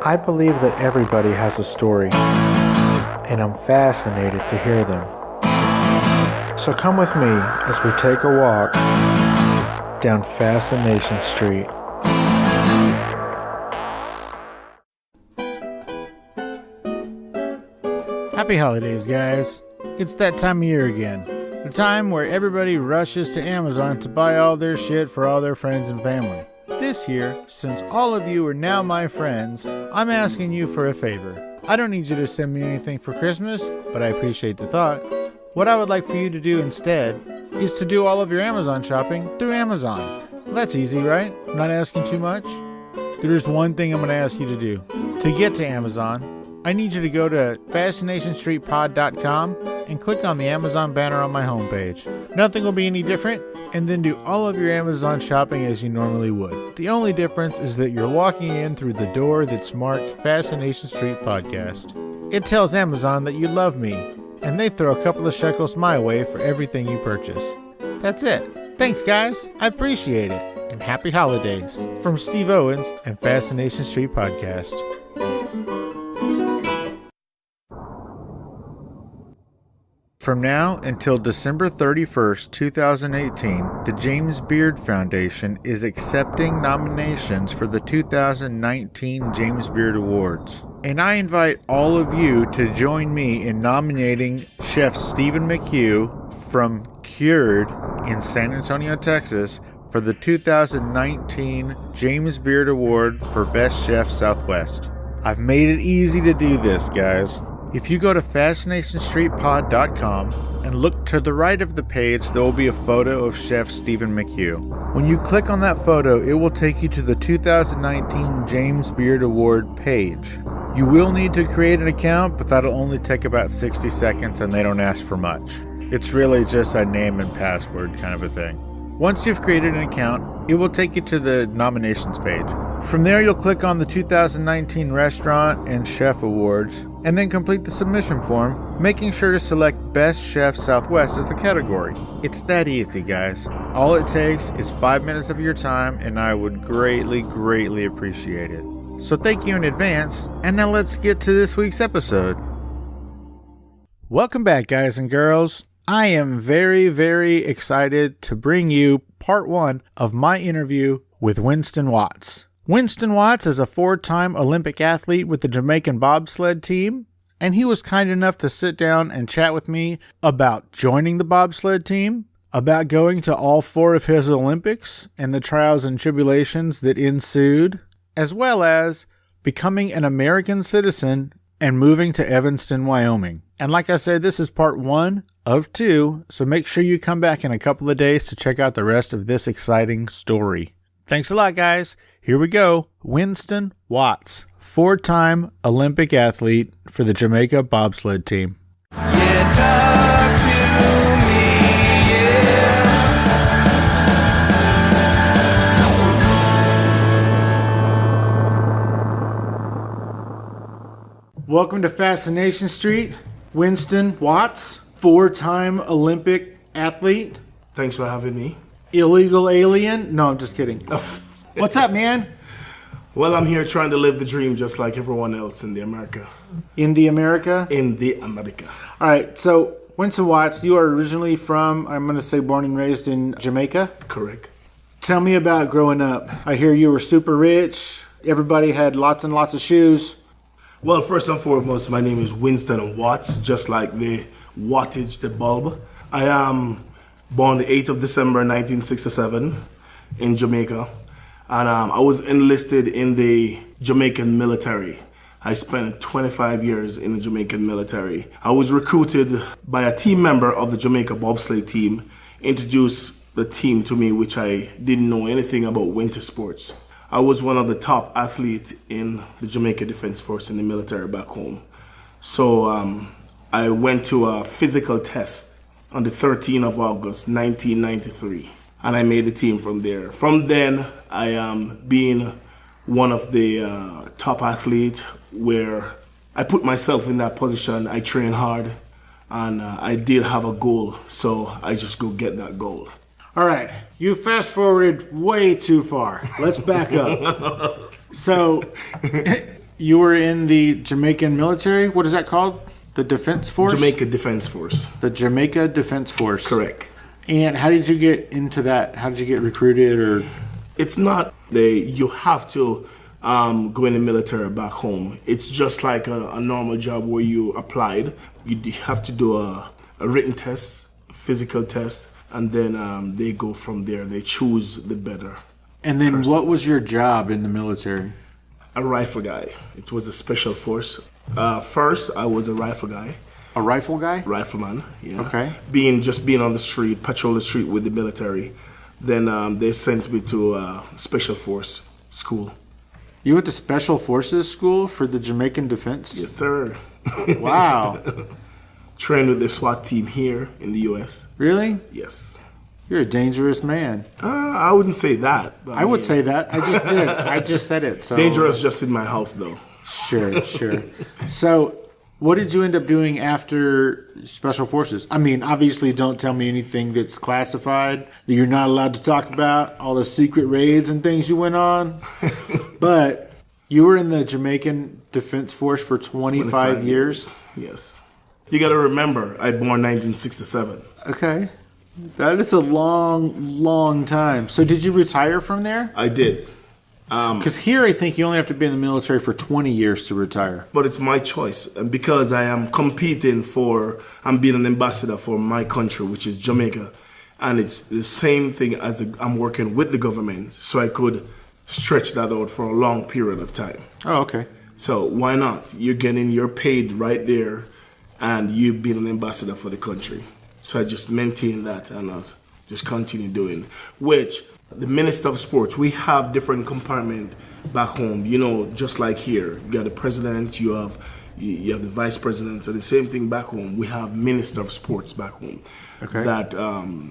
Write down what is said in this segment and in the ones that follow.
I believe that everybody has a story, and I'm fascinated to hear them. So come with me as we take a walk down Fascination Street. Happy holidays, guys. It's that time of year again. The time where everybody rushes to Amazon to buy all their shit for all their friends and family. This year, since all of you are now my friends, I'm asking you for a favor. I don't need you to send me anything for Christmas, but I appreciate the thought. What I would like for you to do instead is to do all of your Amazon shopping through Amazon. Well, that's easy, right? I'm not asking too much. There's one thing I'm going to ask you to do. To get to Amazon, I need you to go to fascinationstreetpod.com and click on the Amazon banner on my homepage. Nothing will be any different, and then do all of your Amazon shopping as you normally would. The only difference is that you're walking in through the door that's marked Fascination Street Podcast. It tells Amazon that you love me, and they throw a couple of shekels my way for everything you purchase. That's it. Thanks, guys. I appreciate it. And happy holidays from Steve Owens and Fascination Street Podcast. From now until December 31st, 2018, the James Beard Foundation is accepting nominations for the 2019 James Beard Awards. And I invite all of you to join me in nominating Chef Stephen McHugh from Cured in San Antonio, Texas, for the 2019 James Beard Award for Best Chef Southwest. I've made it easy to do this, guys. If you go to fascinationstreetpod.com and look to the right of the page, there will be a photo of Chef Stephen McHugh. When you click on that photo, it will take you to the 2019 James Beard Award page. You will need to create an account, but that'll only take about 60 seconds and they don't ask for much. It's really just a name and password kind of a thing. Once you've created an account, it will take you to the nominations page. From there, you'll click on the 2019 Restaurant and Chef Awards, and then complete the submission form, making sure to select Best Chef Southwest as the category. It's that easy, guys. All it takes is 5 minutes of your time, and I would greatly, greatly appreciate it. So thank you in advance, and now let's get to this week's episode. Welcome back, guys and girls. I am very, very excited to bring you part one of my interview with Winston Watts. Winston Watts is a 4-time Olympic athlete with the Jamaican Bobsled Team, and he was kind enough to sit down and chat with me about joining the bobsled team, about going to all 4 of his Olympics and the trials and tribulations that ensued, as well as becoming an American citizen and moving to Evanston, Wyoming. And like I said, this is part 1 of 2, so make sure you come back in a couple of days to check out the rest of this exciting story. Thanks a lot, guys. Here we go. Winston Watts, 4-time Olympic athlete for the Jamaica Bobsled Team. Yeah, talk to me, yeah. Welcome to Fascination Street. Winston Watts, 4-time Olympic athlete. Thanks for having me. Illegal alien? No, I'm just kidding. What's up, man? Well, I'm here trying to live the dream just like everyone else in the America. In the America? In the America. All right, so Winston Watts, you are originally from, I'm going to say born and raised in Jamaica? Correct. Tell me about growing up. I hear you were super rich. Everybody had lots and lots of shoes. Well, first and foremost, my name is Winston Watts, just like the wattage, the bulb. I am born the 8th of December 1967 in Jamaica. And I was enlisted in the Jamaican military. I spent 25 years in the Jamaican military. I was recruited by a team member of the Jamaica Bobsled Team, introduced the team to me, which I didn't know anything about winter sports. I was one of the top athletes in the Jamaica Defense Force in the military back home. So I went to a physical test on the 13th of August, 1993. And I made the team from there. From then, I am being one of the top athletes where I put myself in that position. I train hard, and I did have a goal, so I just go get that goal. All right, you fast forwarded way too far. Let's back up. So, you were in the Jamaican military. What is that called? The Defense Force? Jamaica Defense Force. The Jamaica Defense Force. Correct. And how did you get into that? How did you get recruited? Or It's not you have to go in the military back home. It's just like a normal job where you applied. You have to do a written test, physical test, and then they go from there. They choose the better. And then what was your job in the military? A rifle guy. It was a special force. First, I was a rifle guy. A rifle guy? Rifleman, yeah. Okay. Being on the street, patrol the street with the military. Then they sent me to special force school. You went to Special Forces School for the Jamaican Defense? Yes, sir. Wow. Trained with the SWAT team here in the U.S. Really? Yes. You're a dangerous man. I wouldn't say that. But I would say that. I just did. I just said it. So dangerous just in my house, though. Sure. So, what did you end up doing after Special Forces? I mean, obviously, don't tell me anything that's classified that you're not allowed to talk about, all the secret raids and things you went on. But you were in the Jamaican Defense Force for 25 years? Yes. You got to remember, I born 1967. Okay. That is a long time. So, did you retire from there? I did. Because here, I think you only have to be in the military for 20 years to retire. But it's my choice. And because I am competing I'm being an ambassador for my country, which is Jamaica. And it's the same thing as I'm working with the government. So I could stretch that out for a long period of time. Oh, okay. So why not? You're paid right there. And you've been an ambassador for the country. So I just maintain that and I'll just continue doing. Which, the Minister of Sports, we have different compartment back home. You know, just like here. You got the president, you have the vice president. So the same thing back home. We have Minister of Sports back home. Okay. That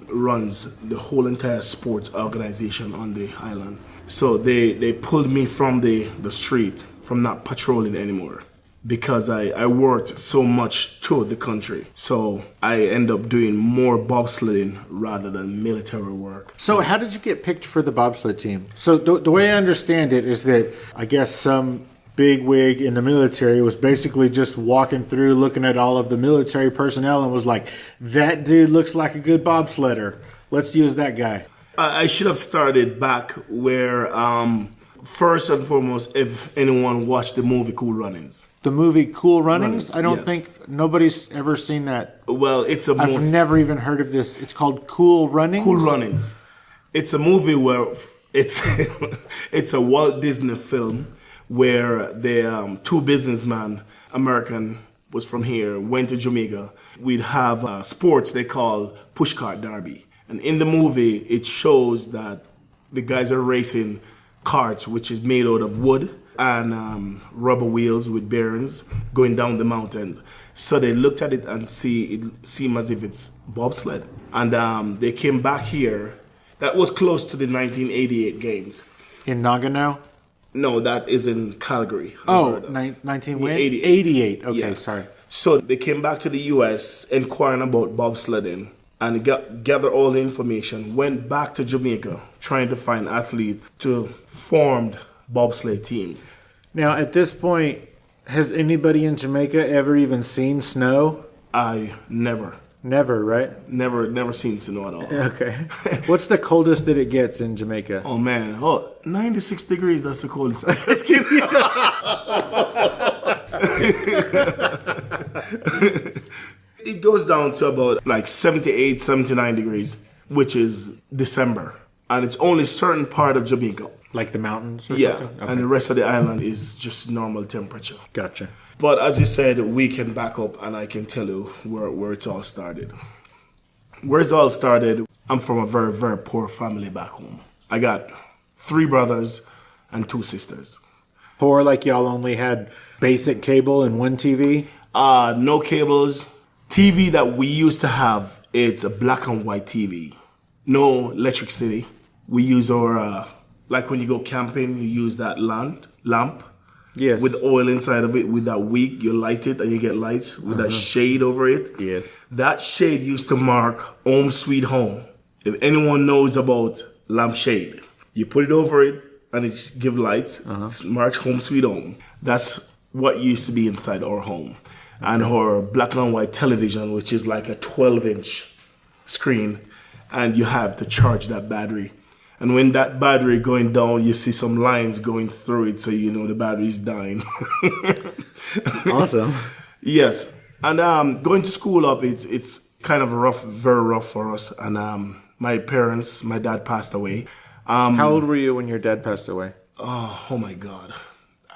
runs the whole entire sports organization on the island. So they pulled me from the street, from not patrolling anymore. Because I worked so much to the country. So I end up doing more bobsledding rather than military work. So how did you get picked for the bobsled team? So the way I understand it is that I guess some big wig in the military was basically just walking through looking at all of the military personnel and was like, that dude looks like a good bobsledder. Let's use that guy. I should have started back where, first and foremost, if anyone watched the movie Cool Runnings. The movie Cool Runnings? I don't think nobody's ever seen that. Well, I've never even heard of this. It's called Cool Runnings? Cool Runnings. It's a movie where it's a Walt Disney film where the two businessmen, American, was from here, went to Jamaica. We'd have sports they call pushcart derby. And in the movie, it shows that the guys are racing carts, which is made out of wood and rubber wheels with bearings going down the mountains. So they looked at it and it seemed as if it's bobsled. And they came back here. That was close to the 1988 games. In Nagano? No, that is in Calgary. Oh, 1988. Okay, yeah. Sorry. So they came back to the U.S. inquiring about bobsledding and gathered all the information, went back to Jamaica trying to find athletes to form bobsled team. Now, at this point, has anybody in Jamaica ever even seen snow? I never. Never, right? Never seen snow at all. Okay. What's the coldest that it gets in Jamaica? Oh, man. 96 degrees, that's the coldest. It goes down to about like 78, 79 degrees, which is December. And it's only certain part of Jamaica. Like the mountains or something? Okay. And the rest of the island is just normal temperature. Gotcha. But as you said, we can back up and I can tell you where it's all started. Where it's all started, I'm from a very, very poor family back home. I got 3 brothers and 2 sisters. Poor, like y'all only had basic cable and 1 TV? No cables. TV that we used to have, it's a black and white TV. No electricity. We use our, like when you go camping, you use that lamp. Yes. With oil inside of it, with that wick, you light it and you get lights with that shade over it. Yes. That shade used to mark Home Sweet Home. If anyone knows about lampshade, you put it over it and it give lights. It's marked Home Sweet Home. That's what used to be inside our home. And her black and white television, which is like a 12-inch screen, and you have to charge that battery. And when that battery going down, you see some lines going through it, so you know the battery's dying. Awesome. Yes. And going to school up, it's kind of rough, very rough for us. And my dad passed away. How old were you when your dad passed away? Oh my God.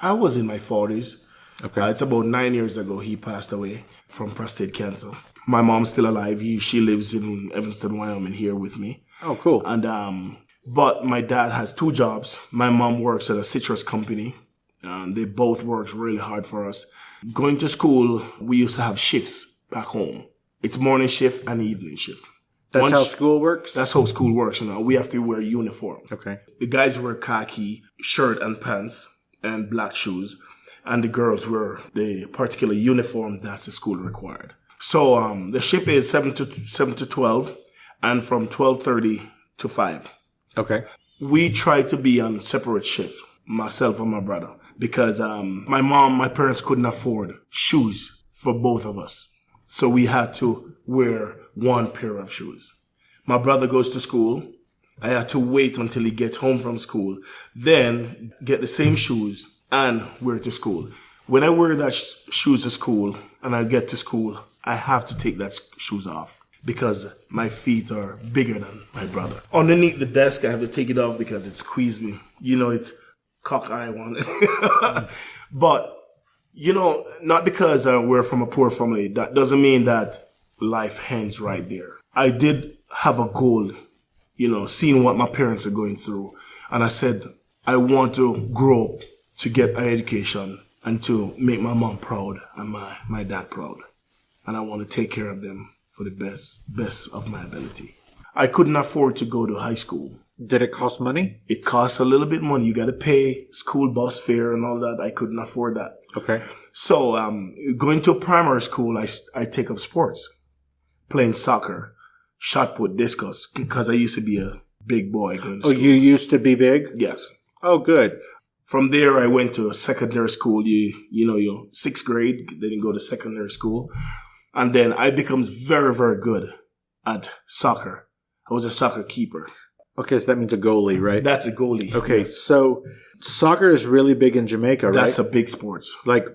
I was in my 40s. Okay. It's about 9 years ago he passed away from prostate cancer. My mom's still alive. She lives in Evanston, Wyoming here with me. Oh, cool. And but my dad has 2 jobs. My mom works at a citrus company. They both work really hard for us. Going to school, we used to have shifts back home. It's morning shift and evening shift. That's how school works? That's how school works. We have to wear uniform. Okay. The guys wear khaki shirt and pants and black shoes. And the girls wear the particular uniform that's the school required. So the shift is 7 to 12 and from 12:30 to 5. Okay. We try to be on separate shifts, myself and my brother, because my parents couldn't afford shoes for both of us. So we had to wear one pair of shoes. My brother goes to school. I had to wait until he gets home from school, then get the same shoes and wear to school. When I wear that shoes to school and I get to school, I have to take that shoes off because my feet are bigger than my brother. Underneath the desk, I have to take it off because it squeezed me. It's cockeye one. But, not because we're from a poor family, that doesn't mean that life ends right there. I did have a goal, seeing what my parents are going through. And I said, I want to grow up to get an education and to make my mom proud and my dad proud. And I want to take care of them for the best of my ability. I couldn't afford to go to high school. Did it cost money? It costs a little bit of money. You got to pay school bus fare and all that. I couldn't afford that. Okay. So going to primary school, I take up sports, playing soccer, shot put, discus, because I used to be a big boy going to school. You used to be big? Yes. Oh, good. From there, I went to a secondary school. Your 6th grade, then you go to secondary school. And then I becomes very, very good at soccer. I was a soccer keeper. Okay, so that means a goalie, right? That's a goalie. Okay, yes. So soccer is really big in Jamaica, right? That's a big sport. Like,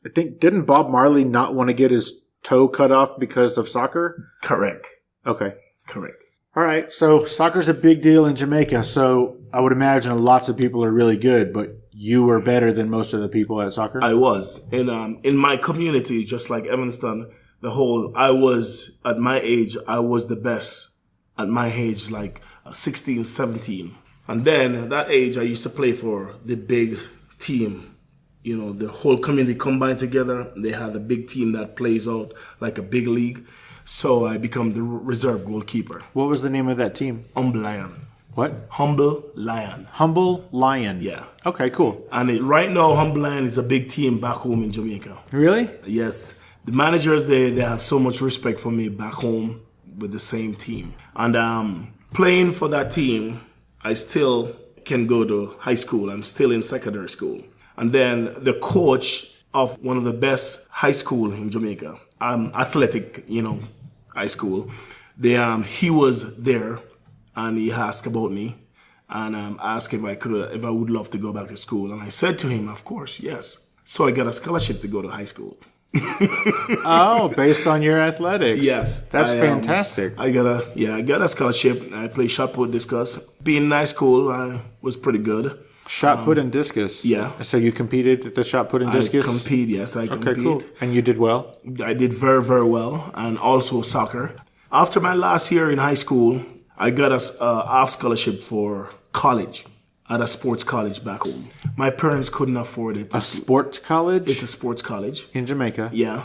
I think, didn't Bob Marley not want to get his toe cut off because of soccer? Correct. Okay. Correct. All right, so soccer's a big deal in Jamaica, so I would imagine lots of people are really good, but you were better than most of the people at soccer? I was. In my community, just like Evanston, at my age, I was the best at my age, like 16, 17. And then at that age, I used to play for the big team. The whole community combined together. They had a big team that plays out like a big league. So I become the reserve goalkeeper. What was the name of that team? Humble Lion. What? Humble Lion. Humble Lion. Yeah. Okay, cool. And right now, Humble Lion is a big team back home in Jamaica. Really? Yes. The managers, they have so much respect for me back home with the same team. And playing for that team, I still can go to high school. I'm still in secondary school. And then the coach of one of the best high school in Jamaica, athletic, high school, he was there and he asked about me and asked if I would love to go back to school. And I said to him, of course, yes. So I got a scholarship to go to high school. Oh, based on your athletics. Yes. That's fantastic. I got a scholarship. I played shot put, discus. Being in high school, I was pretty good. Shot put and discus. Yeah. So you competed at the shot put and discus? I compete. Okay, cool. And you did well? I did very, very well. And also soccer. After my last year in high school, I got a half scholarship for college at a sports college back home. My parents couldn't afford it. A sports college? It's a sports college. In Jamaica? Yeah.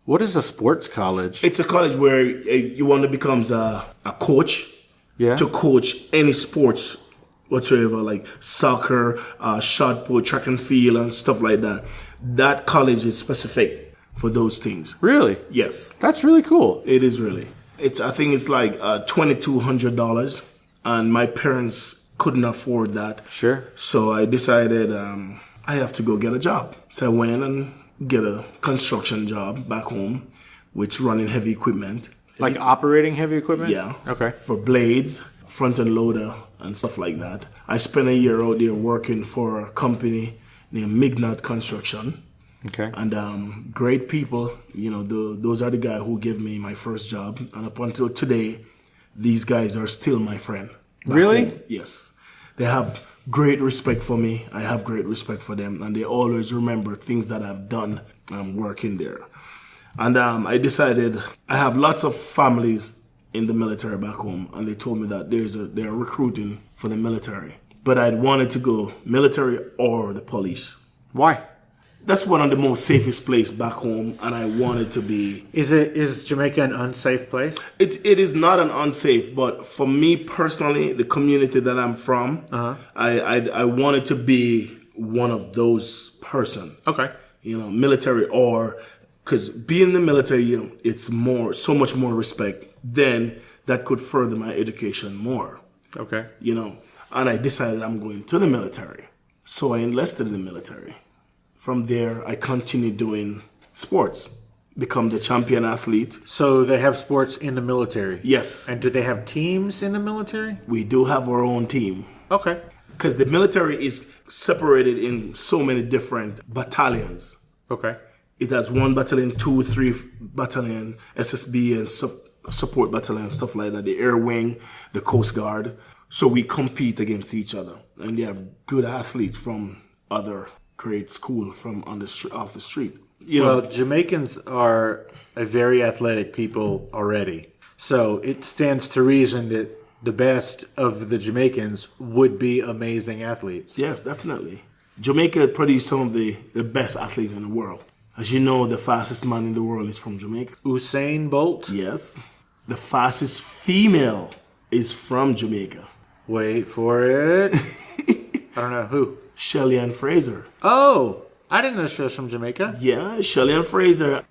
What is a sports college? It's a college where you want to become a coach. Yeah. To coach any sports whatsoever, like soccer, shot put, track and field, and stuff like that. That college is specific for those things. Really? Yes. That's really cool. It is really. I think it's like $2,200, and my parents couldn't afford that. Sure. So I decided I have to go get a job. So I went and get a construction job back home, which running heavy equipment. Like operating heavy equipment? Yeah. Okay. For blades, front end loader, and stuff like that. I spent a year out there working for a company named Mignot Construction. Okay. And great people. You know, those are the guys who gave me my first job. And up until today, these guys are still my friend. Really? Home. Yes. They have great respect for me. I have great respect for them. And they always remember things that I've done working there. And I decided, I have lots of families in the military back home. And they told me that they're recruiting for the military. But I wanted to go military or the police. Why? That's one of the most safest place back home, and I wanted to be. Is Jamaica an unsafe place? It is not an unsafe, but for me personally, the community that I'm from, I wanted to be one of those person. Okay. You know, military or because being in the military, it's so much more respect. Then that could further my education more. Okay. You know, and I decided I'm going to the military, so I enlisted in the military. From there, I continued doing sports, become the champion athlete. So they have sports in the military? Yes. And do they have teams in the military? We do have our own team. Okay. Because the military is separated in so many different battalions. Okay. It has 1 battalion, 2, 3 battalion, SSB and support battalion, stuff like that. The Air Wing, the Coast Guard. So we compete against each other. And they have good athletes from other great school from off the street. Well, Jamaicans are a very athletic people already. So it stands to reason that the best of the Jamaicans would be amazing athletes. Yes, definitely. Jamaica produced some of the best athletes in the world. As you know, the fastest man in the world is from Jamaica. Usain Bolt? Yes. The fastest female is from Jamaica. Wait for it. I don't know who. Shelly Ann Fraser. Oh, I didn't know she was from Jamaica. Yeah, Shelly Ann Fraser.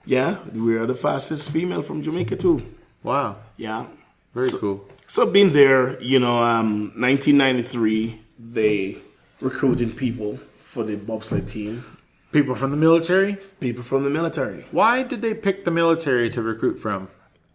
Yeah, we are the fastest female from Jamaica too. Wow. Yeah. Very cool. So being there, 1993, they recruiting people for the bobsled team. People from the military? People from the military. Why did they pick the military to recruit from?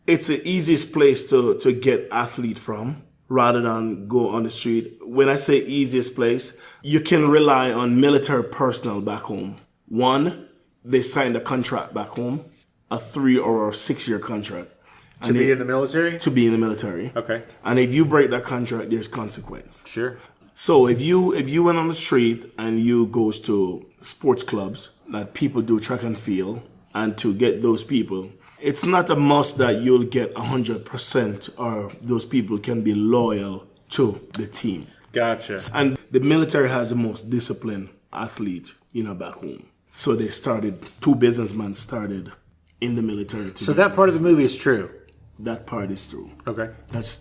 It's the easiest place to get athlete from, rather than go on the street. When I say easiest place, you can rely on military personnel back home. One, they signed a contract back home, a 3 or 6 year contract. To be in the military? To be in the military. Okay. And if you break that contract, there's consequence. Sure. So if you went on the street and you goes to sports clubs that people do track and field, and to get those people, it's not a must that you'll get 100% or those people can be loyal to the team. Gotcha. And the military has the most disciplined athlete, back home. So they started, 2 businessmen started in the military. So that part of the movie is true? That part is true. Okay.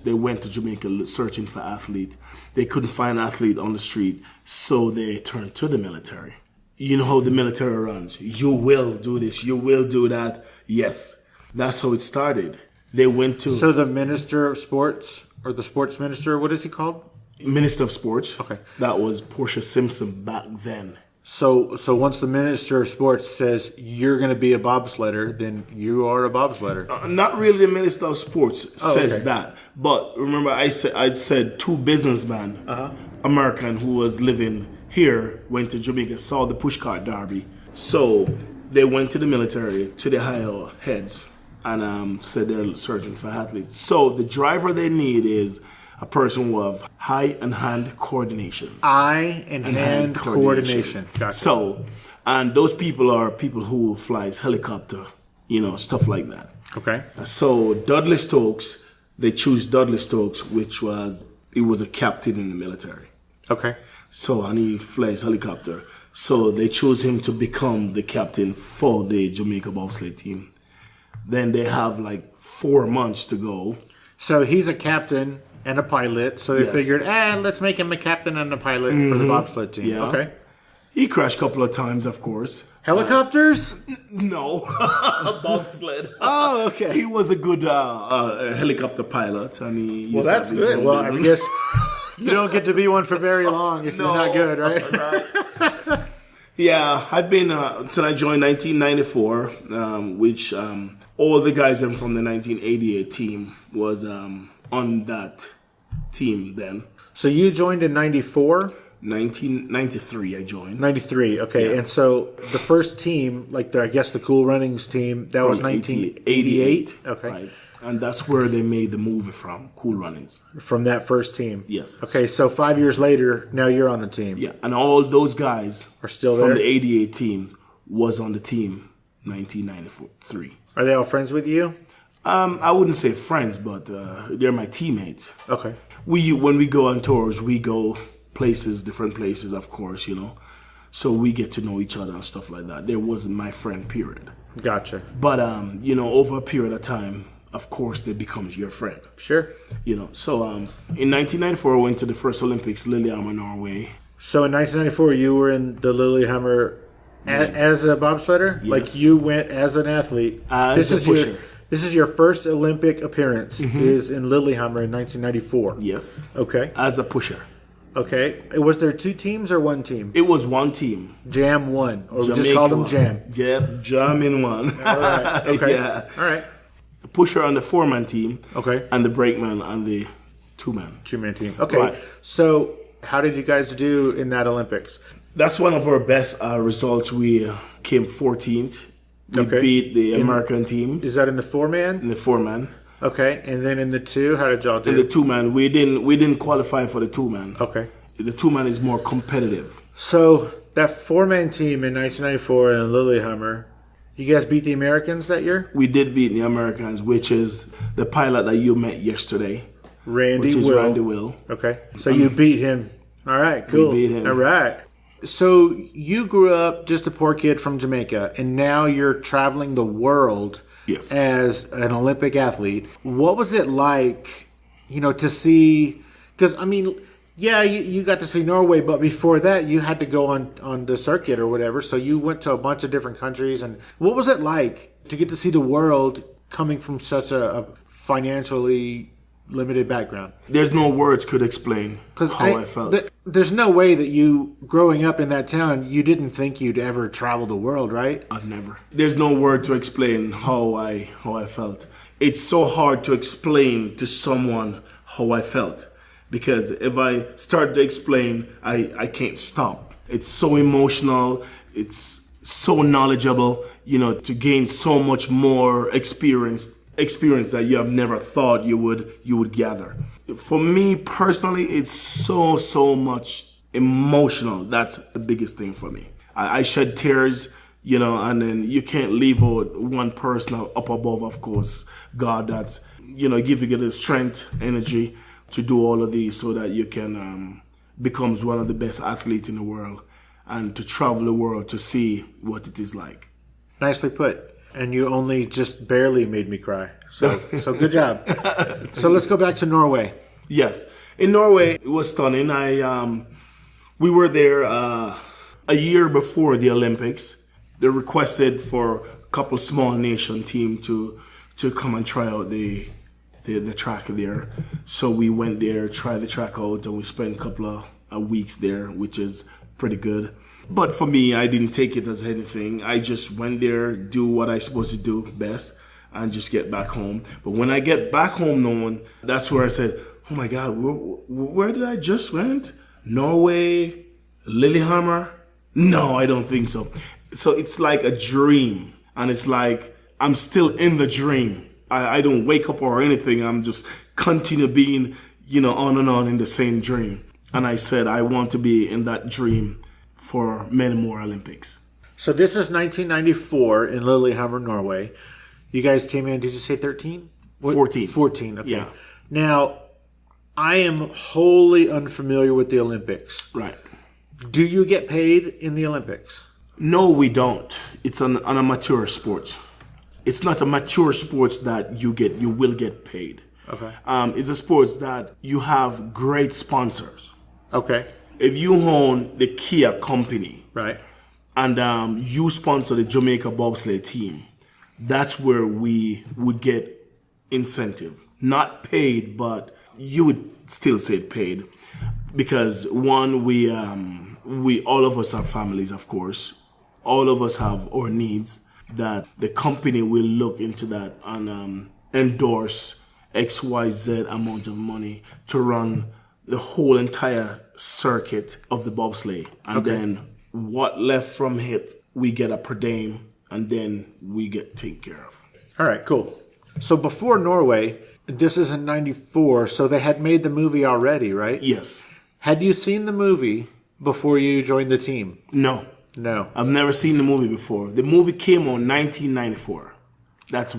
They went to Jamaica searching for athlete. They couldn't find athlete on the street, so they turned to the military. You know how the military runs. You will do this. You will do that. Yes. That's how it started. They went to... So the Minister of Sports, or the Sports Minister, what is he called? Minister of Sports. Okay. That was Portia Simpson back then. So once the Minister of Sports says you're going to be a bobsledder, then you are a bobsledder. Not really the Minister of Sports says that. But remember, I said 2 businessmen, American who was living here, went to Jamaica, saw the pushcart derby. So they went to the military, to the higher heads, and said they're searching for athletes. So the driver they need is a person who have eye and hand coordination. Eye and hand coordination. Gotcha. So, and those people are people who flies helicopter, stuff like that. Okay. So Dudley Stokes, they choose Dudley Stokes, he was a captain in the military. Okay. So, and he flies helicopter. So they chose him to become the captain for the Jamaica Bobsled Team. Then they have 4 months to go. So he's a captain and a pilot, so they figured, let's make him a captain and a pilot for the bobsled team. Yeah. Okay. He crashed a couple of times, of course. Helicopters? No. A bobsled. Oh, okay. He was a good helicopter pilot, and he Well, that's good. Well, I guess You don't get to be one for very long if you're not good, right? Yeah, I've been since I joined 1994, which all the guys from the 1988 team was on that team then. So you joined in 94? 1993 I joined. 93, okay. Yeah. And so the first team, like I guess the Cool Runnings team, that was 1988? Okay. Right. And that's where they made the movie from, Cool Runnings. From that first team? Yes. Okay, so 5 years later, now you're on the team. Yeah, and all those guys are still from there? the 88 team was on the team 1993. Are they all friends with you? I wouldn't say friends, but they're my teammates. Okay. When we go on tours, we go different places, of course, so we get to know each other and stuff like that. There wasn't my friend, period. Gotcha. But over a period of time, of course, they becomes your friend. Sure. So in 1994, I went to the first Olympics, Lillehammer, Norway. So in 1994, you were in the Lillehammer as a bobsledder? Yes. Like you went as an athlete. As a pusher. This is your first Olympic appearance is in Lillehammer in 1994. Yes. Okay. As a pusher. Okay. Was there two teams or one team? It was one team. Jam won. Or we just Jamaica called them won. Jam. Yep, Jammin won. All right. Okay. Yeah. All right. The pusher on the 4-man team. Okay. And the brakeman on the 2-man. 2-man team. Okay. Right. So how did you guys do in that Olympics? That's one of our best results. We came 14th. We beat the American team. Is that in the 4-man? In the 4-man. Okay. And then in the 2, how did y'all do? In the 2-man, we didn't qualify for the 2-man. Okay. The 2-man is more competitive. So that 4-man team in 1994 in Lillehammer, you guys beat the Americans that year? We did beat the Americans, which is the pilot that you met yesterday. Randy Will. Okay. So you beat him. All right, cool. We beat him. All right. So you grew up just a poor kid from Jamaica, and now you're traveling the world Yes. as an Olympic athlete. What was it like, to see? Because, yeah, you got to see Norway, but before that, you had to go on the circuit or whatever. So you went to a bunch of different countries. And what was it like to get to see the world coming from such a financially limited background? There's no words could explain how I felt. There's no way that you, growing up in that town, you didn't think you'd ever travel the world, right? I'd never. There's no word to explain how I felt. It's so hard to explain to someone how I felt. Because if I start to explain, I can't stop. It's so emotional. It's so knowledgeable, to gain so much more experience that you have never thought you would gather. For me personally, it's so much emotional. That's the biggest thing for me. I shed tears, and then you can't leave out one person up above, of course, God, that's, giving you the strength, energy to do all of these so that you can become one of the best athletes in the world and to travel the world to see what it is like. Nicely put. And you only just barely made me cry. So good job. So let's go back to Norway. Yes. In Norway, it was stunning. We were there a year before the Olympics. They requested for a couple small nation team to come and try out the track there. So we went there, tried the track out, and we spent a couple of weeks there, which is pretty good. But for me, I didn't take it as anything. I just went there, do what I supposed to do best, and just get back home. But when I get back home, that's where I said, oh my God, where did I just went? Norway? Lillehammer? No, I don't think so. So it's like a dream. And it's like I'm still in the dream. I don't wake up or anything. I'm just continue being, on and on in the same dream. And I said, I want to be in that dream for many more Olympics. So this is 1994 in Lillehammer, Norway. You guys came in, did you say 13? 14. 14, okay. Yeah. Now, I am wholly unfamiliar with the Olympics. Right. Do you get paid in the Olympics? No, we don't. It's an amateur sport. It's not a mature sport that you will get paid. Okay. It's a sport that you have great sponsors. Okay. If you own the Kia company, right, and you sponsor the Jamaican Bobsled Team, that's where we would get incentive. Not paid, but you would still say it paid because one, we all of us have families, of course. All of us have our needs that the company will look into that and endorse XYZ amount of money to run the whole entire circuit of the bobsleigh. And then what left from it, we get a per diem and then we get taken care of. All right, cool. So before Norway, this is in 94, so they had made the movie already, right? Yes. Had you seen the movie before you joined the team? No. I've never seen the movie before. The movie came on 1994. That's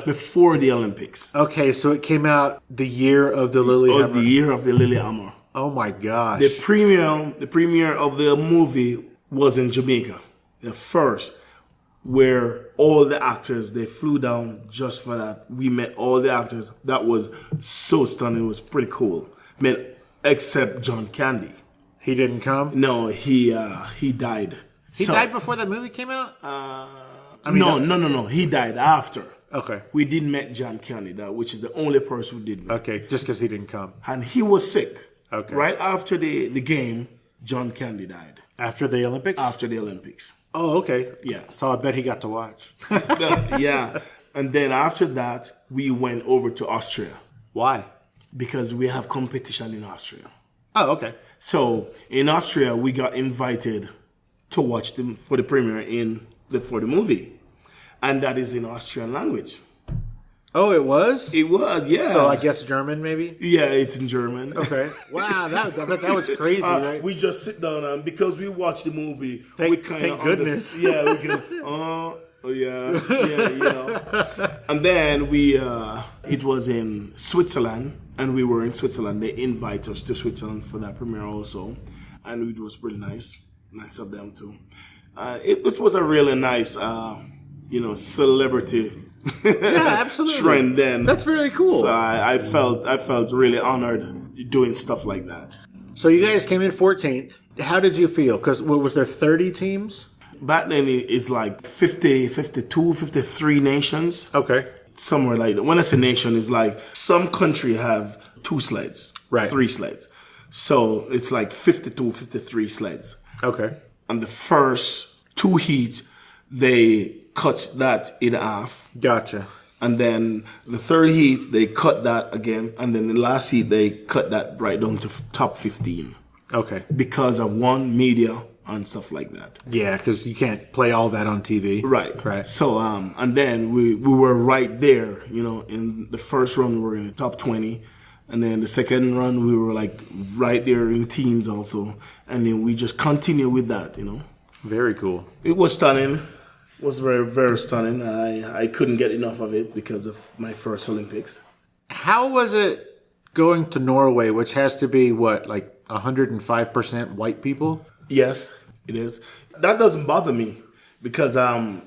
before the Olympics. Okay, so it came out the year of the Lillehammer. The year of the Lillehammer. Oh my gosh. The premiere of the movie was in Jamaica. The first, where all the actors, they flew down just for that. We met all the actors. That was so stunning. It was pretty cool. Except John Candy. He didn't come? No, he died. He died before that movie came out? No. He died after. Okay. We did meet John Candy, which is the only person who did. Okay, just because he didn't come. And he was sick. Okay. Right after the game, John Candy died. After the Olympics? After the Olympics. Oh, okay. Yeah. So I bet he got to watch. Yeah. And then after that, we went over to Austria. Why? Because we have competition in Austria. Oh, okay. So in Austria, we got invited to watch them for the premiere for the movie. And that is in Austrian language. Oh, it was? It was, yeah. So I guess German, maybe? Yeah, it's in German. Okay. Wow, I bet that was crazy, right? We just sit down and because we watched the movie, we kind of... Thank goodness. Yeah, we can... yeah. And then it was in Switzerland, and we were in Switzerland. They invite us to Switzerland for that premiere also, and it was pretty nice of them too. It was a really nice, celebrity. Yeah, absolutely. Trend then. That's very cool. So I felt really honored doing stuff like that. So you guys came in 14th. How did you feel? Because was there 30 teams? Back then it's like 50, 52, 53 nations. Okay. Somewhere like that. When I say nation, it's like some country have 2 sleds, right? 3 sleds. So it's like 52, 53 sleds. Okay. And the first 2 heats, they cut that in half. Gotcha. And then the third heat, they cut that again. And then the last heat, they cut that right down to top 15. Okay. Because of media and stuff like that. Yeah, because you can't play all that on TV. Right. So, and then we were right there, in the first run, we were in the top 20. And then the second run, we were like right there in the teens also. And then we just continue with that, Very cool. It was stunning. It was very, very stunning. I couldn't get enough of it because of my first Olympics. How was it going to Norway, which has to be, 105% white people? Yes, it is. That doesn't bother me because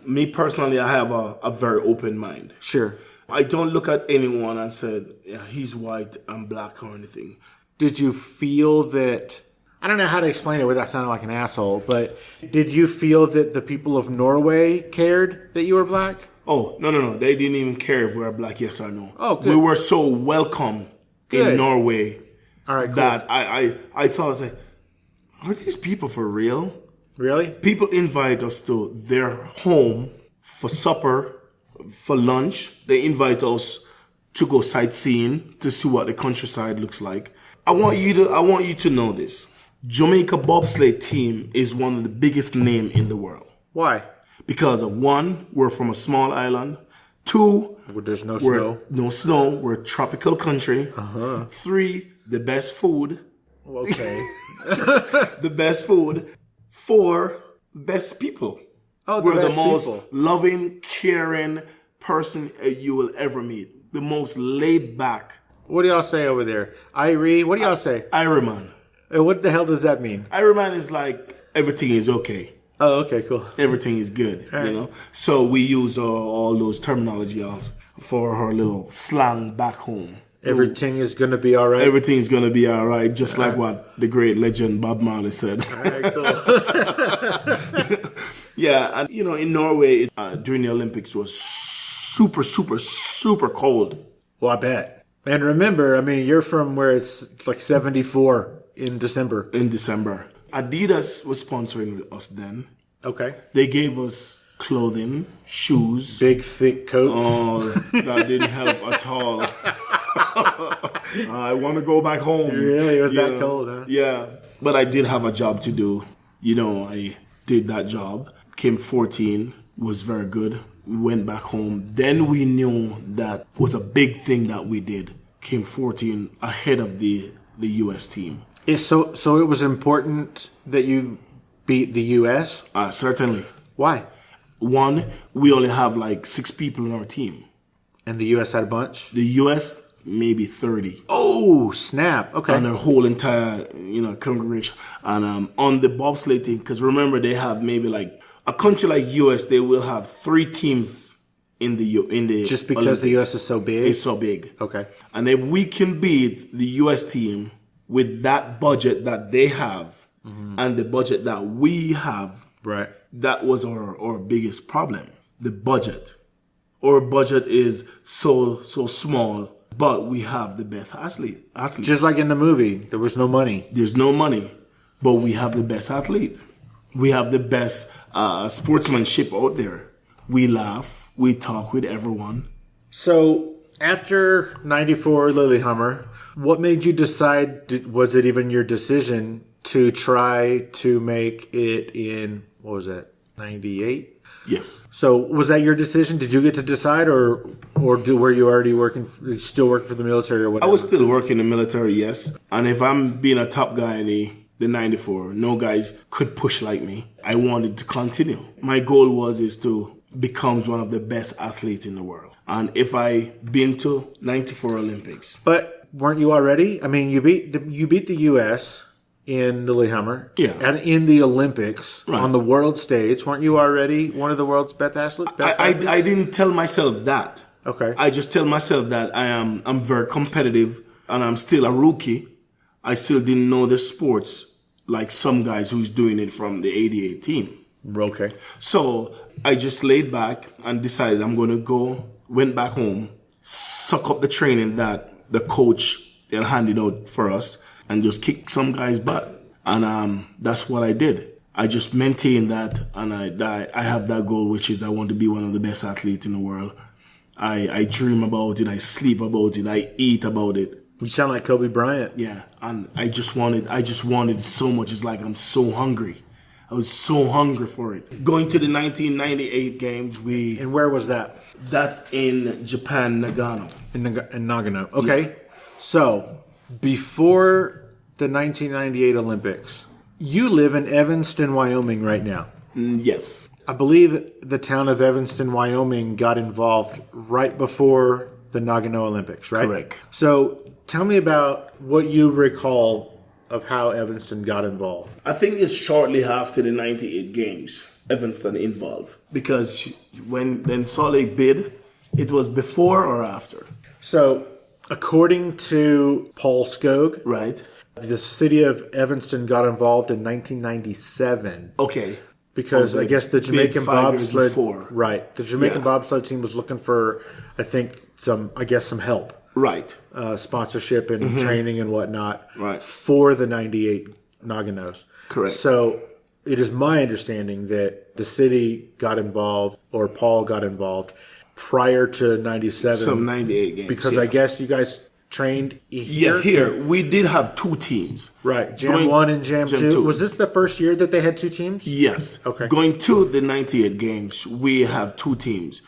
me personally, I have a very open mind. Sure. I don't look at anyone and say, yeah, he's white, I'm black or anything. Did you feel that, I don't know how to explain it without sounding like an asshole, but did you feel that the people of Norway cared that you were black? Oh, no. They didn't even care if we were black, yes or no. Oh, good. We were so welcome in Norway. All right, cool. That I thought, I was like, are these people for real? Really? People invite us to their home for supper, for lunch. They invite us to go sightseeing to see what the countryside looks like. I want you to know this. Jamaican Bobsled Team is one of the biggest names in the world. Why? Because of 1, we're from a small island. 2, there's no snow. No snow. We're a tropical country. 3, the best food. Okay. The best food. 4, best people. Oh, we're best the most people. loving, caring person you will ever meet. The most laid back. What do y'all say over there? Irie? What do y'all say? Ireman. What the hell does that mean? Ireman is like everything is okay. Oh, okay, cool. Everything is good, right. So we use all those terminology for her little slang back home. Everything is going to be all right? Everything's going to be all right, just like what the great legend Bob Marley said. All right, cool. Yeah, and in Norway, during the Olympics was super, super, super cold. Well, I bet. And remember, I mean, you're from where it's like 74 in December. In December. Adidas was sponsoring us then. Okay. They gave us clothing, shoes. Big, thick coats. Oh, that didn't help at all. I want to go back home. Really? It was that cold, huh? Yeah. But I did have a job to do. You know, I did that job. Came 14, was very good. We went back home. Then we knew that was a big thing that we did. Came 14 ahead of the U.S. team. So it was important that you beat the U.S.? Certainly. Why? One, we only have like 6 people in our team. And the U.S. had a bunch? The U.S., maybe 30. Oh, snap. Okay. And their whole entire, congregation. And on the bobsled team, because remember, they have maybe like, a country like U.S., they will have 3 teams in the just because Olympics. the U.S. is so big? It's so big. Okay. And if we can beat the U.S. team with that budget that they have and the budget that we have, right, that was our biggest problem. The budget. Our budget is so small, but we have the best athletes. Just like in the movie, there was no money. There's no money, but we have the best athlete. We have the best sportsmanship out there. We laugh. We talk with everyone. So after 94 Lillehammer, what made you decide, was it even your decision to try to make it in, what was that, 98? Yes. So was that your decision? Did you get to decide, or were you already still working for the military or whatever? I was still working in the military, yes. And if I'm being a top guy in the 94, no guy could push like me. I wanted to continue. My goal is to become one of the best athletes in the world. And if I been to 94 Olympics. But weren't you already? I mean, you beat the U.S. in Lillehammer. Yeah. And in the Olympics, right, on the world stage. Weren't you already one of the world's best athletes? I didn't tell myself that. Okay. I just tell myself that I'm very competitive and I'm still a rookie. I still didn't know the sports like some guys who's doing it from the 88 team. Okay. So I just laid back and decided I'm going to went back home, suck up the training that the coach handed out for us, and just kick some guy's butt. And that's what I did. I just maintained that, and I have that goal, which is I want to be one of the best athletes in the world. I dream about it. I sleep about it. I eat about it. You sound like Kobe Bryant. Yeah, and I just wanted it so much. It's like I'm so hungry. I was so hungry for it. Going to the 1998 games, And where was that? That's in Japan, Nagano. In Nagano. Okay. Yeah. So, before the 1998 Olympics, you live in Evanston, Wyoming right now. Yes. I believe the town of Evanston, Wyoming got involved right before the Nagano Olympics, right? Correct. So, tell me about what you recall of how Evanston got involved. I think it's shortly after the 98 games, Evanston involved. Because when Salt Lake bid, it was before or after? So, according to Paul Skog, right, the city of Evanston got involved in 1997. Okay. Because I guess the Jamaican Bobsled, right, the Jamaican Bobsled team was looking for, I think, some help. Right. Sponsorship and training and whatnot. Right. For the 98 Naganos. Correct. So it is my understanding that the city got involved, or Paul got involved, prior to 97. Some 98 games. Because I guess you guys trained here? Yeah, here. We did have 2 teams. Right. Jam 1 and Jam 2. Was this the first year that they had 2 teams? Yes. Okay. Going to the 98 games, we have 2 teams.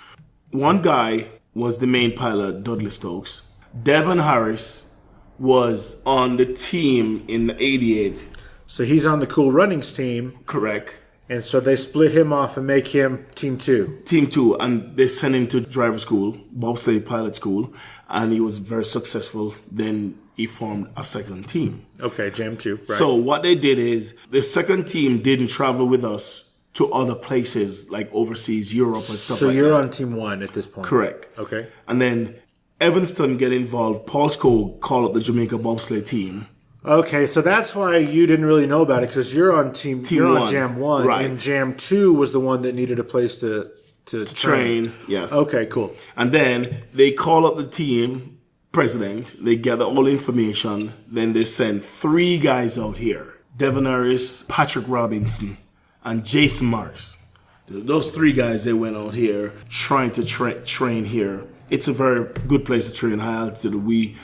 One guy was the main pilot, Dudley Stokes. Devon Harris was on the team in 88. So he's on the Cool Runnings team. Correct. And so they split him off and make him Team 2. Team 2, and they sent him to driver school, bobsleigh pilot school, and he was very successful. Then he formed a second team. Okay, Jam 2. Right. So what they did is the second team didn't travel with us to other places like overseas, Europe and stuff like that. So you're on Team 1 at this point. Correct. Okay. And then Evanston get involved. Paul Skog called up the Jamaica Bobsled Team. Okay, so that's why you didn't really know about it, because you're on you're on 1. Jam 1, right. And Jam 2 was the one that needed a place to train. Yes. Okay, cool. And then they call up the team president. They gather all information. Then they send 3 guys out here. Devin Harris, Patrick Robinson, and Jason Morris. Those 3 guys, they went out here trying to train here. It's a very good place to train, high altitude. We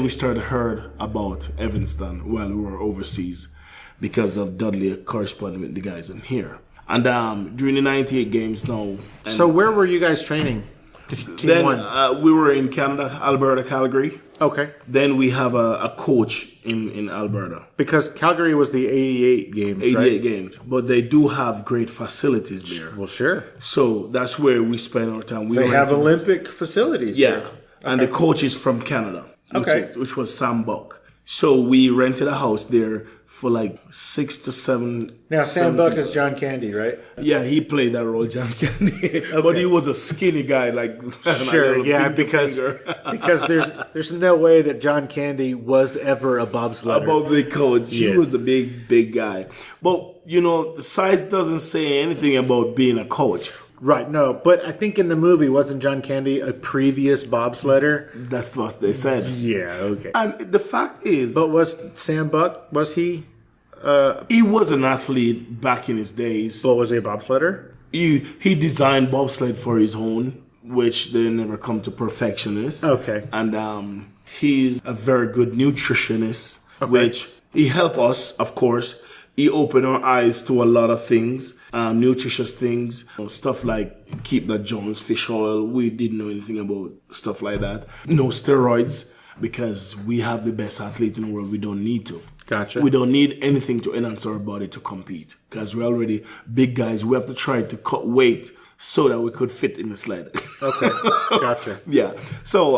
started heard about Evanston while we were overseas because of Dudley corresponding with the guys in here. And during the 98 games now. So where were you guys training? Then we were in Canada, Alberta, Calgary. Okay. Then we have a coach in Alberta. Because Calgary was the 88 games, 88 games. But they do have great facilities there. Well, sure. So that's where we spend our time. They have Olympic facilities. Yeah. There. And the coach is from Canada, which was Sam Buck. So we rented a house there for like 6 to 7. Now, Sam Buck is John Candy, right? Yeah, he played that role, John Candy. But he was a skinny guy, like sure, yeah, because there's no way that John Candy was ever a bobsledder. About the coach, he was a big guy. But the size doesn't say anything about being a coach. Right, no, but I think in the movie, wasn't John Candy a previous bobsledder? That's what they said. Yeah, okay. And the fact is... But was Sam Buck, was he... he was an athlete back in his days. But was he a bobsledder? He designed bobsled for his own, which they never come to perfectionist. Okay. And he's a very good nutritionist, which he helped us, of course. He opened our eyes to a lot of things, nutritious things, stuff like keep that Jones fish oil. We didn't know anything about stuff like that. No steroids, because we have the best athlete in the world. We don't need to. Gotcha. We don't need anything to enhance our body to compete, because we're already big guys. We have to try to cut weight so that we could fit in the sled. Okay, gotcha. Yeah. So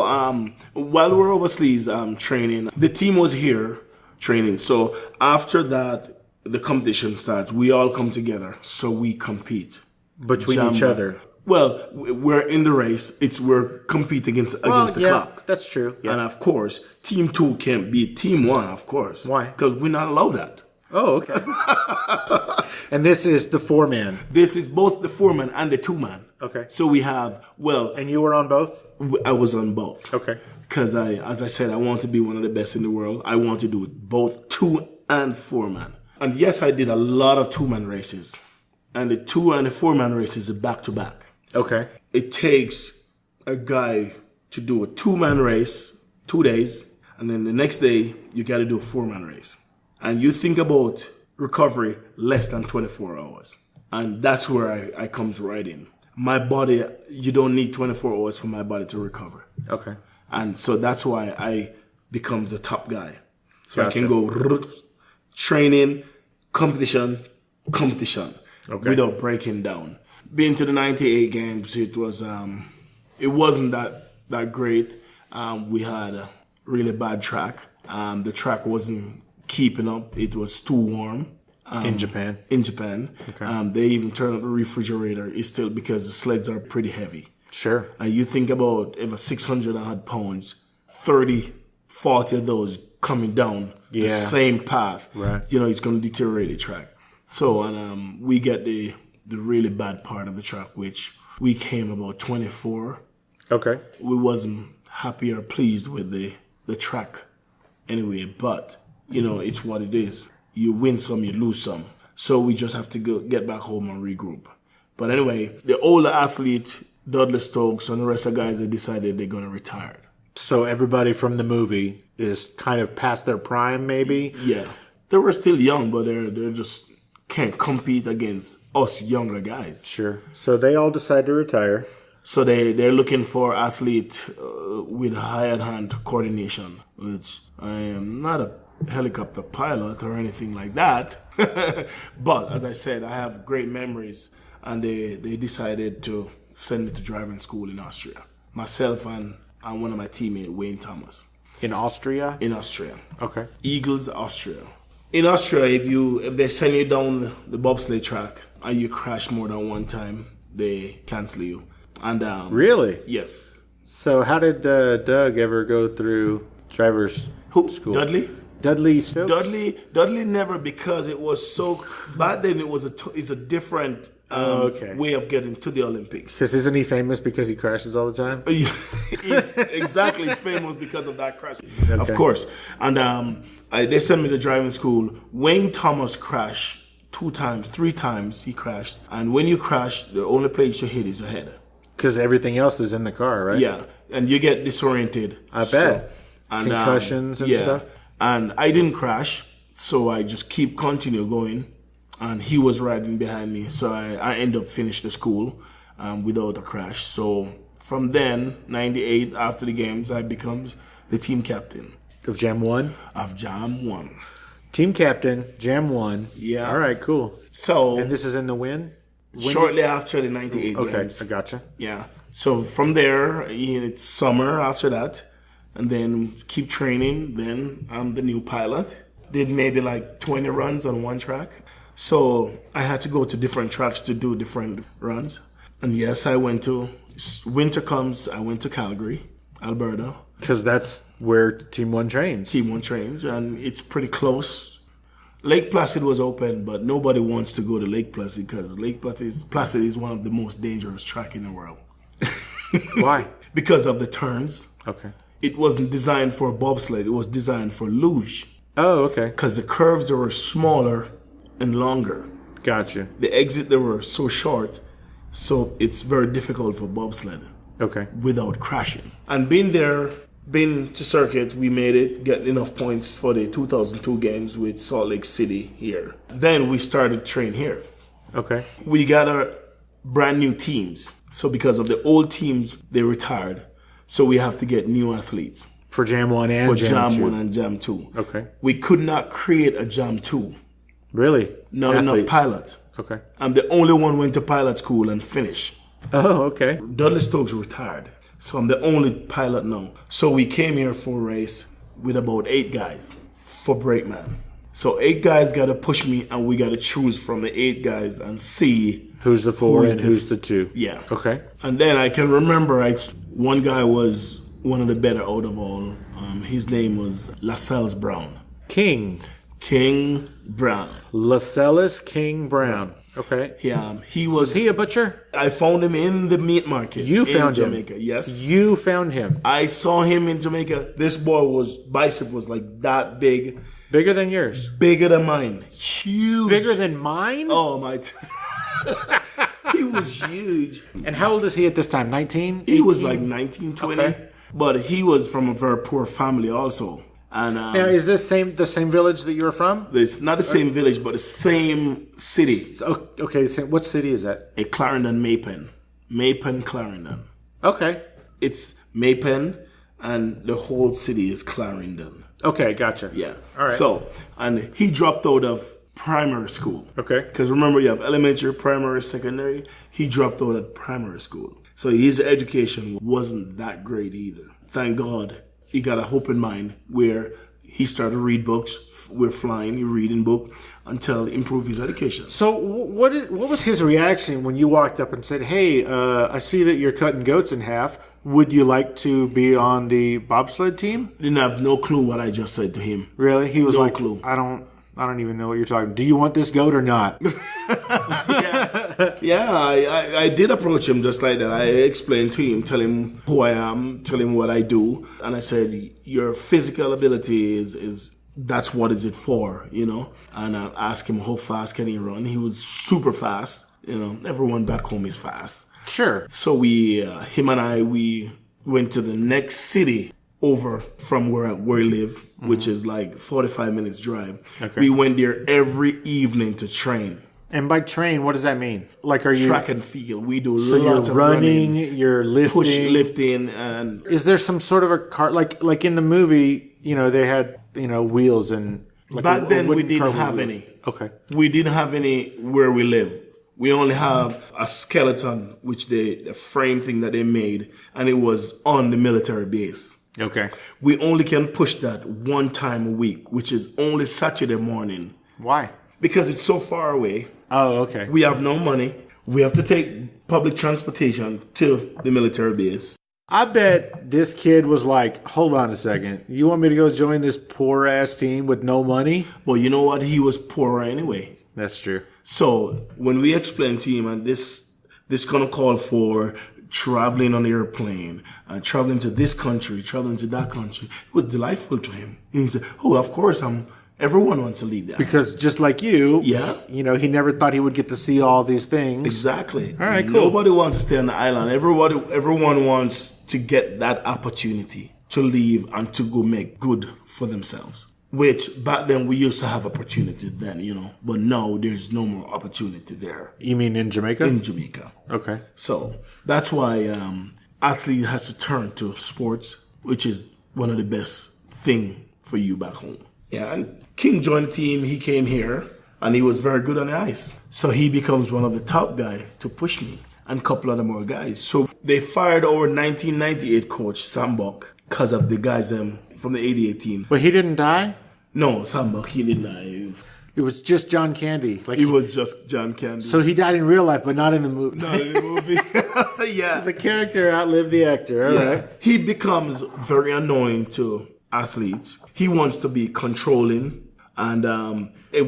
while we're overseas training, the team was here training. So after that, the competition starts. We all come together, so we compete between each other. Well, we're in the race. We're competing against the clock. That's true. Yeah. And of course, Team 2 can't beat Team 1, of course. Why? Because we're not allowed that. Oh, okay. And this is the 4-man. This is both the 4-man and the 2-man. Okay. So we have, And you were on both? I was on both. Okay. Because as I said, I want to be one of the best in the world. I want to do it both 2 and 4-man. And yes, I did a lot of 2-man races. And the 2 and the 4-man races are back to back. Okay. It takes a guy to do a 2-man race 2 days, and then the next day you got to do a 4-man race. And you think about recovery less than 24 hours. And that's where I comes right in. My body, you don't need 24 hours for my body to recover. Okay. And so that's why I becomes the top guy. So Gotcha. I can go training, competition, without breaking down. Being to the 98 games, it wasn't that great. We had a really bad track. The track wasn't keeping up. It was too warm. In Japan? In Japan. Okay. They even turned up the refrigerator. It's still because the sleds are pretty heavy. Sure. And you think about if a 600 odd pounds, 30, 40 of those coming down the same path, right? It's going to deteriorate the track. So, and we get the really bad part of the track, which we came about 24. Okay. We wasn't happy or pleased with the track anyway, but, it's what it is. You win some, you lose some. So we just have to get back home and regroup. But anyway, the older athlete, Dudley Stokes, and the rest of the guys, they decided they're going to retire. So everybody from the movie is kind of past their prime, maybe? Yeah. They were still young, but they're just can't compete against us younger guys. Sure. So they all decide to retire. So they're looking for athlete with high-hand coordination, which I am not a helicopter pilot or anything like that. But as I said, I have great memories, and they decided to send me to driving school in Austria. Myself and one of my teammates, Wayne Thomas. In Austria? In Austria. Okay. Eagles, Austria. In Austria, if they send you down the bobsleigh track and you crash more than one time, they cancel you. And really? Yes. So how did Doug ever go through driver's school? Dudley Stokes? Dudley never, because it was so back then. It's a different way of getting to the Olympics. Because isn't he famous because he crashes all the time? Exactly, he's famous because of that crash. Okay. Of course. And they sent me to driving school. Wayne Thomas crashed 2 times, 3 times he crashed. And when you crash, the only place you hit is your head. Because everything else is in the car, right? Yeah, and you get disoriented. I bet. And, concussions and stuff. And I didn't crash, so I just continue going. And he was riding behind me, so I ended up finishing the school without a crash. So from then, 98, after the games, I becomes the team captain. Of Jam 1? Of Jam 1. Team captain, Jam 1. Yeah. All right, cool. So, and this is in the win? Shortly after the 98 games. Okay, I gotcha. Yeah. So from there, it's summer after that. And then keep training. Then I'm the new pilot. Did maybe like 20 runs on one track. So I had to go to different tracks to do different runs. And yes, winter comes, I went to Calgary, Alberta. Because that's where Team 1 trains. Team 1 trains, and it's pretty close. Lake Placid was open, but nobody wants to go to Lake Placid because Lake Placid is one of the most dangerous tracks in the world. Why? Because of the turns. Okay. It wasn't designed for bobsled, it was designed for luge. Oh, okay. Because the curves were smaller and longer. Gotcha. The exit, they were so short, so it's very difficult for bobsled. Okay. Without crashing. And being to circuit, we made it, get enough points for the 2002 games with Salt Lake City here. Then we started train here. Okay. We got our brand new teams. So because of the old teams, they retired. So we have to get new athletes. For Jam 1 and Jam 2? For Jam 1 and Jam 2. Okay. We could not create a Jam 2. Really? Not enough pilots. Okay. I'm the only one went to pilot school and finished. Oh, okay. Dudley Stokes retired. So I'm the only pilot now. So we came here for a race with about 8 guys for brakeman. So 8 guys got to push me and we got to choose from the 8 guys and see who's the 4 and who's the 2. Yeah. Okay. And then I can remember one guy was one of the better out of all. His name was Lascelles Brown. King Brown. Lascelles King Brown. Okay. Yeah, Was he a butcher? I found him in the meat market. You found him? In Jamaica, yes. You found him? I saw him in Jamaica. This boy bicep was like that big. Bigger than yours? Bigger than mine. Huge. Bigger than mine? Oh, my. He was huge. And how old is he at this time? 19? He was like 19, 20. Okay. But he was from a very poor family also. And now, is this the same village that you were from? It's not the same village, but the same city. Okay, what city is that? A Clarendon, Maypen, Clarendon. Okay. It's Maypen, and the whole city is Clarendon. Okay, gotcha. Yeah. All right. So, and he dropped out of primary school. Okay. Because remember, you have elementary, primary, secondary. He dropped out at primary school. So his education wasn't that great either. Thank God. He got an open mind where he started to read books. We're flying, he reading book until he improved his education. So what was his reaction when you walked up and said, "Hey, I see that you're cutting goats in half. Would you like to be on the bobsled team?" Didn't have no clue what I just said to him. Really? He was no like, clue. I don't even know what you're talking. Do you want this goat or not? Yeah, I did approach him just like that. I explained to him, tell him who I am, tell him what I do. And I said, your physical ability is that's what is it for, you know? And I asked him how fast can he run. He was super fast. You know, everyone back home is fast. Sure. So him and I went to the next city over from where we live, which is like 45 minutes drive. Okay. We went there every evening to train. And by train, what does that mean? Like, are you track and field? We do so lots you're of running, you're lifting, push lifting, and is there some sort of a car like in the movie? You know, they had wheels and like back then we didn't have any. Okay, we didn't have any where we live. We only have a skeleton, which the frame thing that they made, and it was on the military base. Okay. We only can push that one time a week, which is only Saturday morning. Why? Because it's so far away. Oh, okay. We have no money. We have to take public transportation to the military base. I bet this kid was like, hold on a second. You want me to go join this poor-ass team with no money? Well, you know what? He was poor anyway. That's true. So when we explained to him, and this gonna call for traveling on the airplane, traveling to this country, traveling to that country, it was delightful to him. And he said, "Oh, of course, everyone wants to leave that." Because just like you, Yeah. you know, he never thought he would get to see all these things. Exactly. All right, cool. Nobody wants to stay on the island. Everyone wants to get that opportunity to leave and to go make good for themselves. Which back then we used to have opportunity then, you know, but now there's no more opportunity there. You mean in Jamaica? In Jamaica. Okay. So that's why athlete has to turn to sports, which is one of the best thing for you back home. Yeah, and King joined the team. He came here, and he was very good on the ice. So he becomes one of the top guys to push me, and a couple other more guys. So they fired our 1998 coach, Sam Buck, because of the guys from the 88 team. But he didn't die? No, Sam Buck, he didn't die. It was just John Candy. Like He was just John Candy. So he died in real life, but not in the movie. not in the movie. Yeah. The character outlived the actor. All right. He becomes very annoying to athletes. He wants to be controlling. And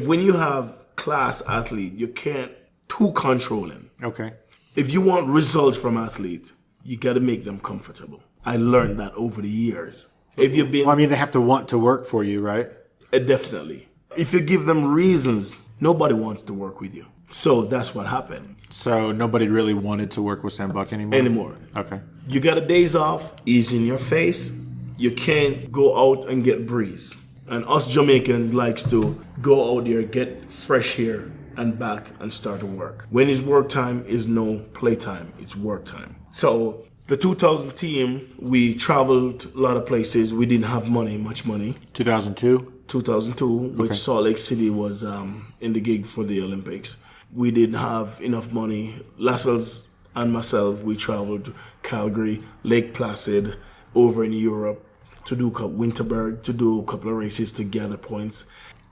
when you have class athlete, you can't too controlling. Okay. If you want results from athlete, you got to make them comfortable. I learned that over the years. If you've been... Well, I mean, they have to want to work for you, right? Definitely. If you give them reasons, nobody wants to work with you. So that's what happened. So nobody really wanted to work with Sam Buck anymore? Okay. You got a days off, he's in your face. You can't go out and get breeze. And us Jamaicans likes to go out there, get fresh air and back and start to work. When it's work time, is no playtime. It's work time. So the 2000 team, we traveled a lot of places. We didn't have much money. 2002? 2002, which Salt Lake City was in the gig for the Olympics. We didn't have enough money. Lascelles and myself, we traveled to Calgary, Lake Placid, over in Europe to do Winterberg, to do a couple of races to gather points.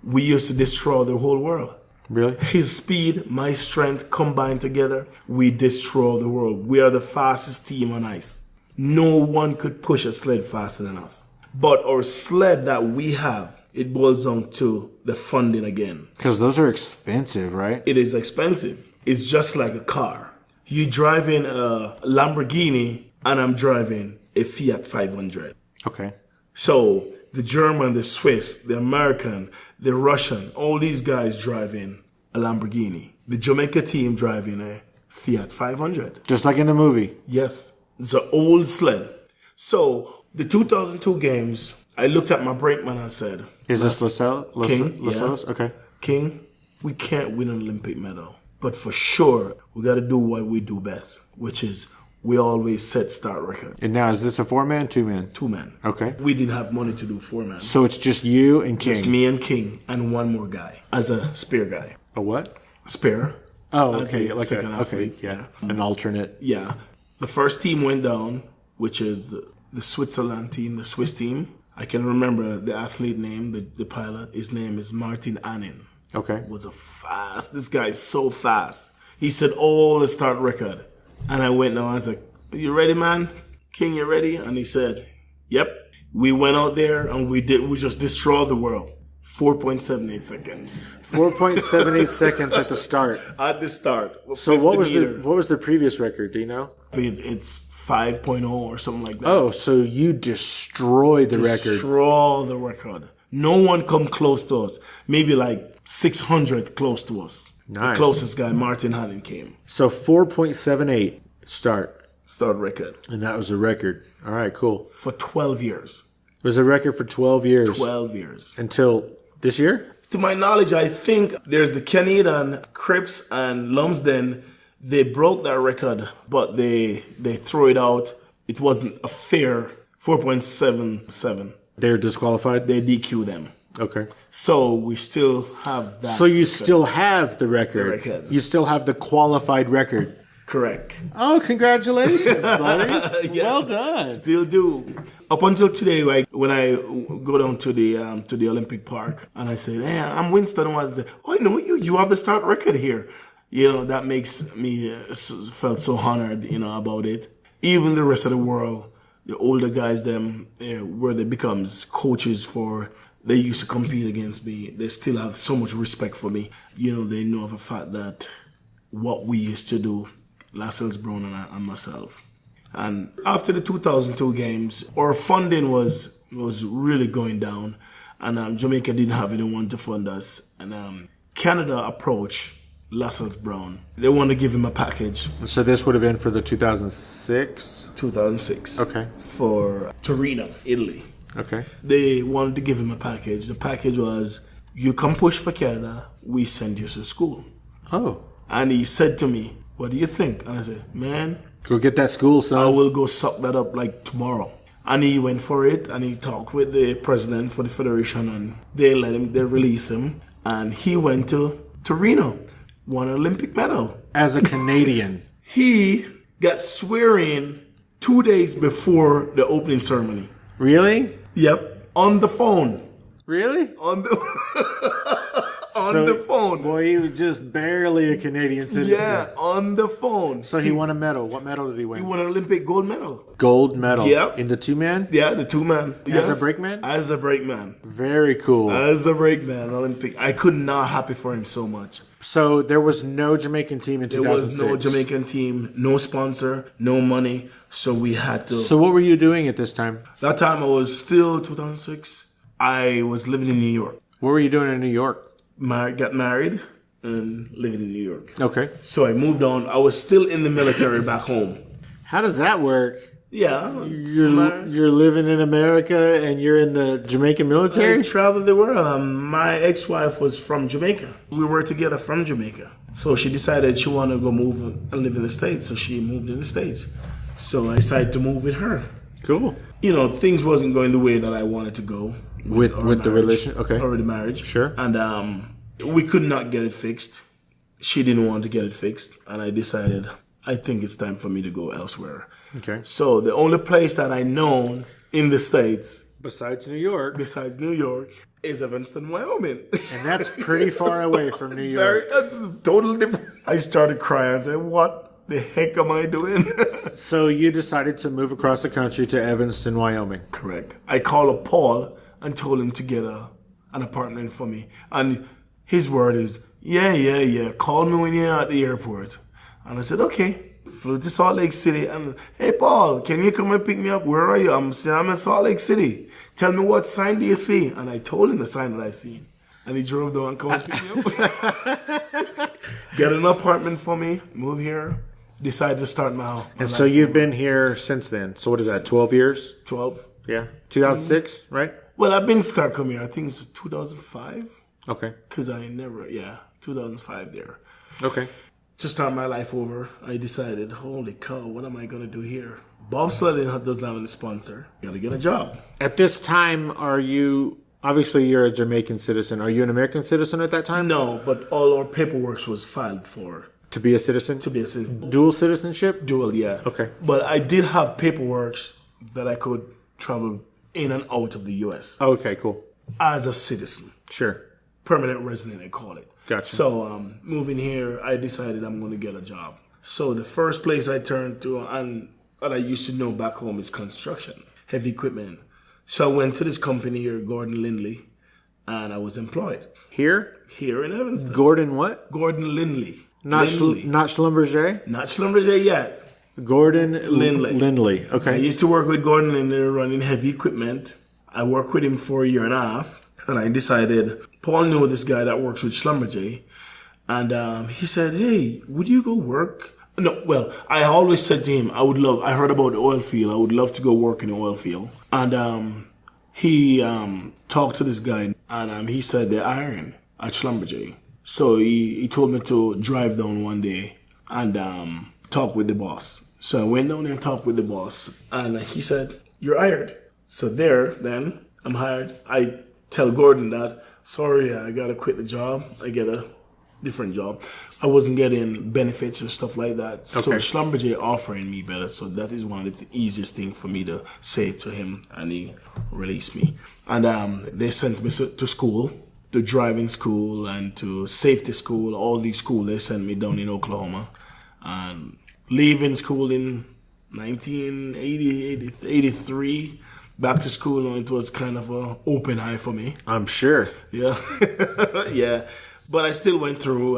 We used to destroy the whole world. Really? His speed, my strength combined together, we destroy the world. We are the fastest team on ice. No one could push a sled faster than us. But our sled that we have, it boils down to the funding again. Because those are expensive, right? It is expensive. It's just like a car. You driving a Lamborghini and I'm driving a Fiat 500. Okay. So the German, the Swiss, the American, the Russian, all these guys driving a Lamborghini. The Jamaica team driving a Fiat 500. Just like in the movie. Yes. It's an old sled. So the 2002 games, I looked at my brakeman and said, Is this Lascelles? King, Lascelles? yeah. Okay. King, we can't win an Olympic medal. But for sure, we got to do what we do best, which is we always set start record. And now, is this a 4-man, 2-man? 2-man. Okay. We didn't have money to do 4-man. So it's just you and King? Just me and King and one more guy as a spare guy. A what? A spare. Oh, As okay. a Like second athlete, yeah. An alternate. Yeah. The first team went down, which is the Switzerland team, the Swiss team. I can remember the athlete name, the pilot. His name is Martin Annin. Okay. This guy is so fast. He said all the start record. And I went down, I was like, you ready, man? King, you ready? And he said, yep. We went out there and we just destroyed the world. 4.78 seconds. 4.78 seconds at the start. At the start. So what was the previous record? Do you know? It's 5.0 or something like that. Oh, so you destroyed the record. Destroy the record. No one come close to us. Maybe like 600th close to us. Nice. The closest guy, Martin Hannon, came. So 4.78 start record. And that was a record. All right, cool. For 12 years. It was a record for 12 years. 12 years. Until this year? To my knowledge, I think there's the Canadian, Cripps, and Lumsden. They broke that record, but they threw it out. It wasn't a fair 4.77. They're disqualified? They DQ them. Okay. So we still have that. So you still have the record. You still have the qualified record. Correct. Oh, congratulations, buddy. Yeah, well done. Still do. Up until today, like when I go down to the Olympic Park and I say, hey, I'm Winston Watt, I say, oh, I know you. You have the start record here. You know, that makes me felt so honored, about it. Even the rest of the world the older guys, them, where they becomes coaches for, they used to compete against me. They still have so much respect for me. You know, they know of the fact that what we used to do, Lascelles Brown and myself. And after the 2002 games, our funding was really going down. And Jamaica didn't have anyone to fund us. And Canada approached Lascelles Brown. They wanted to give him a package. So this would have been for the 2006? 2006. Okay. For Torino, Italy. Okay. They wanted to give him a package. The package was, you come push for Canada, we send you to school. Oh. And he said to me, what do you think? And I said, man, Go get that school, son. I will go suck that up like tomorrow. And he went for it, and he talked with the president for the federation, and they released him. And he went to Torino, won an Olympic medal. As a Canadian. He got swearing 2 days before the opening ceremony. Really? Yep, on the phone. Really? On the phone. Boy, he was just barely a Canadian citizen. Yeah, on the phone. So he won a medal. What medal did he win? He won an Olympic gold medal. Gold medal. Yep. In the 2-man? Yeah, the 2-man. As a brakeman? As a brakeman. Very cool. As a brakeman, Olympic. I could not happy for him so much. So there was no Jamaican team in 2006? There was no Jamaican team, no sponsor, no money. So we had to... So what were you doing at this time? That time I was still 2006. I was living in New York. What were you doing in New York? Got married and living in New York. Okay. So I moved on. I was still in the military back home. How does that work? Yeah. You're living in America and you're in the Jamaican military? I traveled the world. My ex-wife was from Jamaica. We were together from Jamaica. So she decided she wanted to go move and live in the States. So she moved in the States. So I decided to move with her. Cool. You know, things wasn't going the way that I wanted to go. With the relation? Okay. Or the marriage. Sure. And we could not get it fixed. She didn't want to get it fixed. And I decided, I think it's time for me to go elsewhere. Okay. So the only place that I know in the States, Besides New York, is Evanston, Wyoming. and that's pretty far away from New York. That's totally different. I started crying and said, what the heck am I doing? So you decided to move across the country to Evanston, Wyoming. Correct. I called up Paul and told him to get an apartment for me. And his word is, yeah. Call me when you're at the airport. And I said, okay. Flew to Salt Lake City and, hey, Paul, can you come and pick me up? Where are you? I'm in Salt Lake City. Tell me what sign do you see? And I told him the sign that I seen. And he drove down and come and pick me up. Get an apartment for me, move here, decided to start my And so you've been here since then. So what is that, 12 years? 12. Yeah. 2006, right? Well, I've been start coming here. I think it's 2005. Okay. Because 2005 there. Okay. To start my life over, I decided, holy cow, what am I going to do here? Bobsledding doesn't have any sponsor. Got to get a job. At this time, obviously you're a Jamaican citizen. Are you an American citizen at that time? No, but all our paperwork was filed for. To be a citizen? To be a citizen. Dual citizenship? Dual, yeah. Okay. But I did have paperwork that I could travel in and out of the U.S. Okay, cool. As a citizen. Sure. Permanent resident, they call it. Gotcha. So moving here, I decided I'm going to get a job. So the first place I turned to, and that I used to know back home, is construction, heavy equipment. So I went to this company here, Gordon Lindley, and I was employed. Here? Here in Evanston. Gordon what? Gordon Lindley. Not Schlumberger? Not Schlumberger yet. Gordon Lindley. Lindley. Okay. I used to work with Gordon Lindley running heavy equipment. I worked with him for a year and a half, and I decided, Paul knew this guy that works with Schlumberger, and he said, hey, would you go work? No, well, I always said to him, I heard about the oil field, I would love to go work in the oil field. And he talked to this guy, and he said they're hiring at Schlumberger. So he told me to drive down one day and talk with the boss. So I went down there and talked with the boss, and he said, you're hired. So then, I'm hired. I tell Gordon that, sorry, I got to quit the job. I get a different job. I wasn't getting benefits or stuff like that. So Schlumberger offering me better. So that is one of the easiest things for me to say to him, and he released me. And they sent me to school, to driving school and to safety school, all these schools. They sent me down in Oklahoma. And leaving school in 1980, 83. Back to school, it was kind of an open eye for me. I'm sure. Yeah. Yeah. But I still went through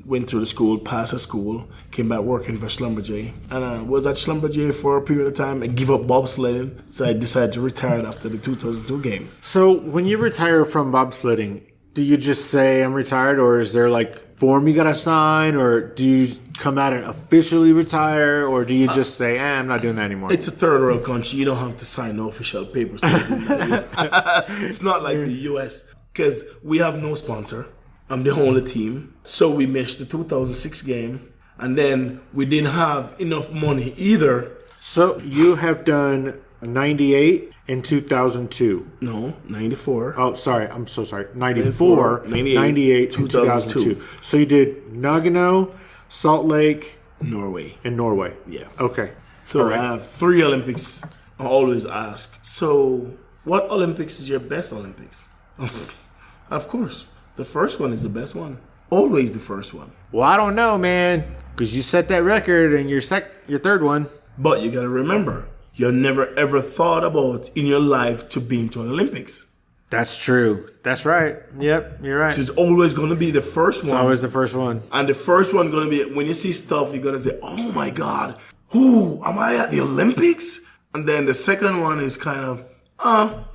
the school, passed the school, came back working for Schlumberger. And I was at Schlumberger for a period of time. I gave up bobsledding, so I decided to retire after the 2002 games. So when you retire from bobsledding, do you just say I'm retired, or is there like form you gotta sign, or do you come out and officially retire, or do you just say, I'm not doing that anymore? It's a third world country. You don't have to sign no official papers. It's not like the US, because we have no sponsor. I'm the only team. So we missed the 2006 game, and then we didn't have enough money either. So you have done 98 and 2002. No, 94. Oh, sorry. I'm so sorry. 94, 98, 2002. So you did Nagano, Salt Lake, Norway. and Norway. Yes. Okay. So I have 3 Olympics. I always ask, so what Olympics is your best Olympics? Of course. The first one is the best one. Always the first one. Well, I don't know, man, because you set that record in your third one. But you got to remember, you never ever thought about in your life to be into an Olympics. That's true. That's right. Yep, you're right. It's always going to be the first one. It's always the first one. And the first one going to be, when you see stuff, you're going to say, oh my God, who am I at the Olympics? And then the second one is kind of,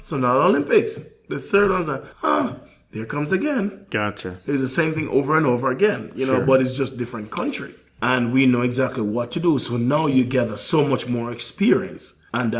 so not Olympics. The third one's like, there comes again. Gotcha. It's the same thing over and over again, you know, but it's just different country. And we know exactly what to do. So now you gather so much more experience. And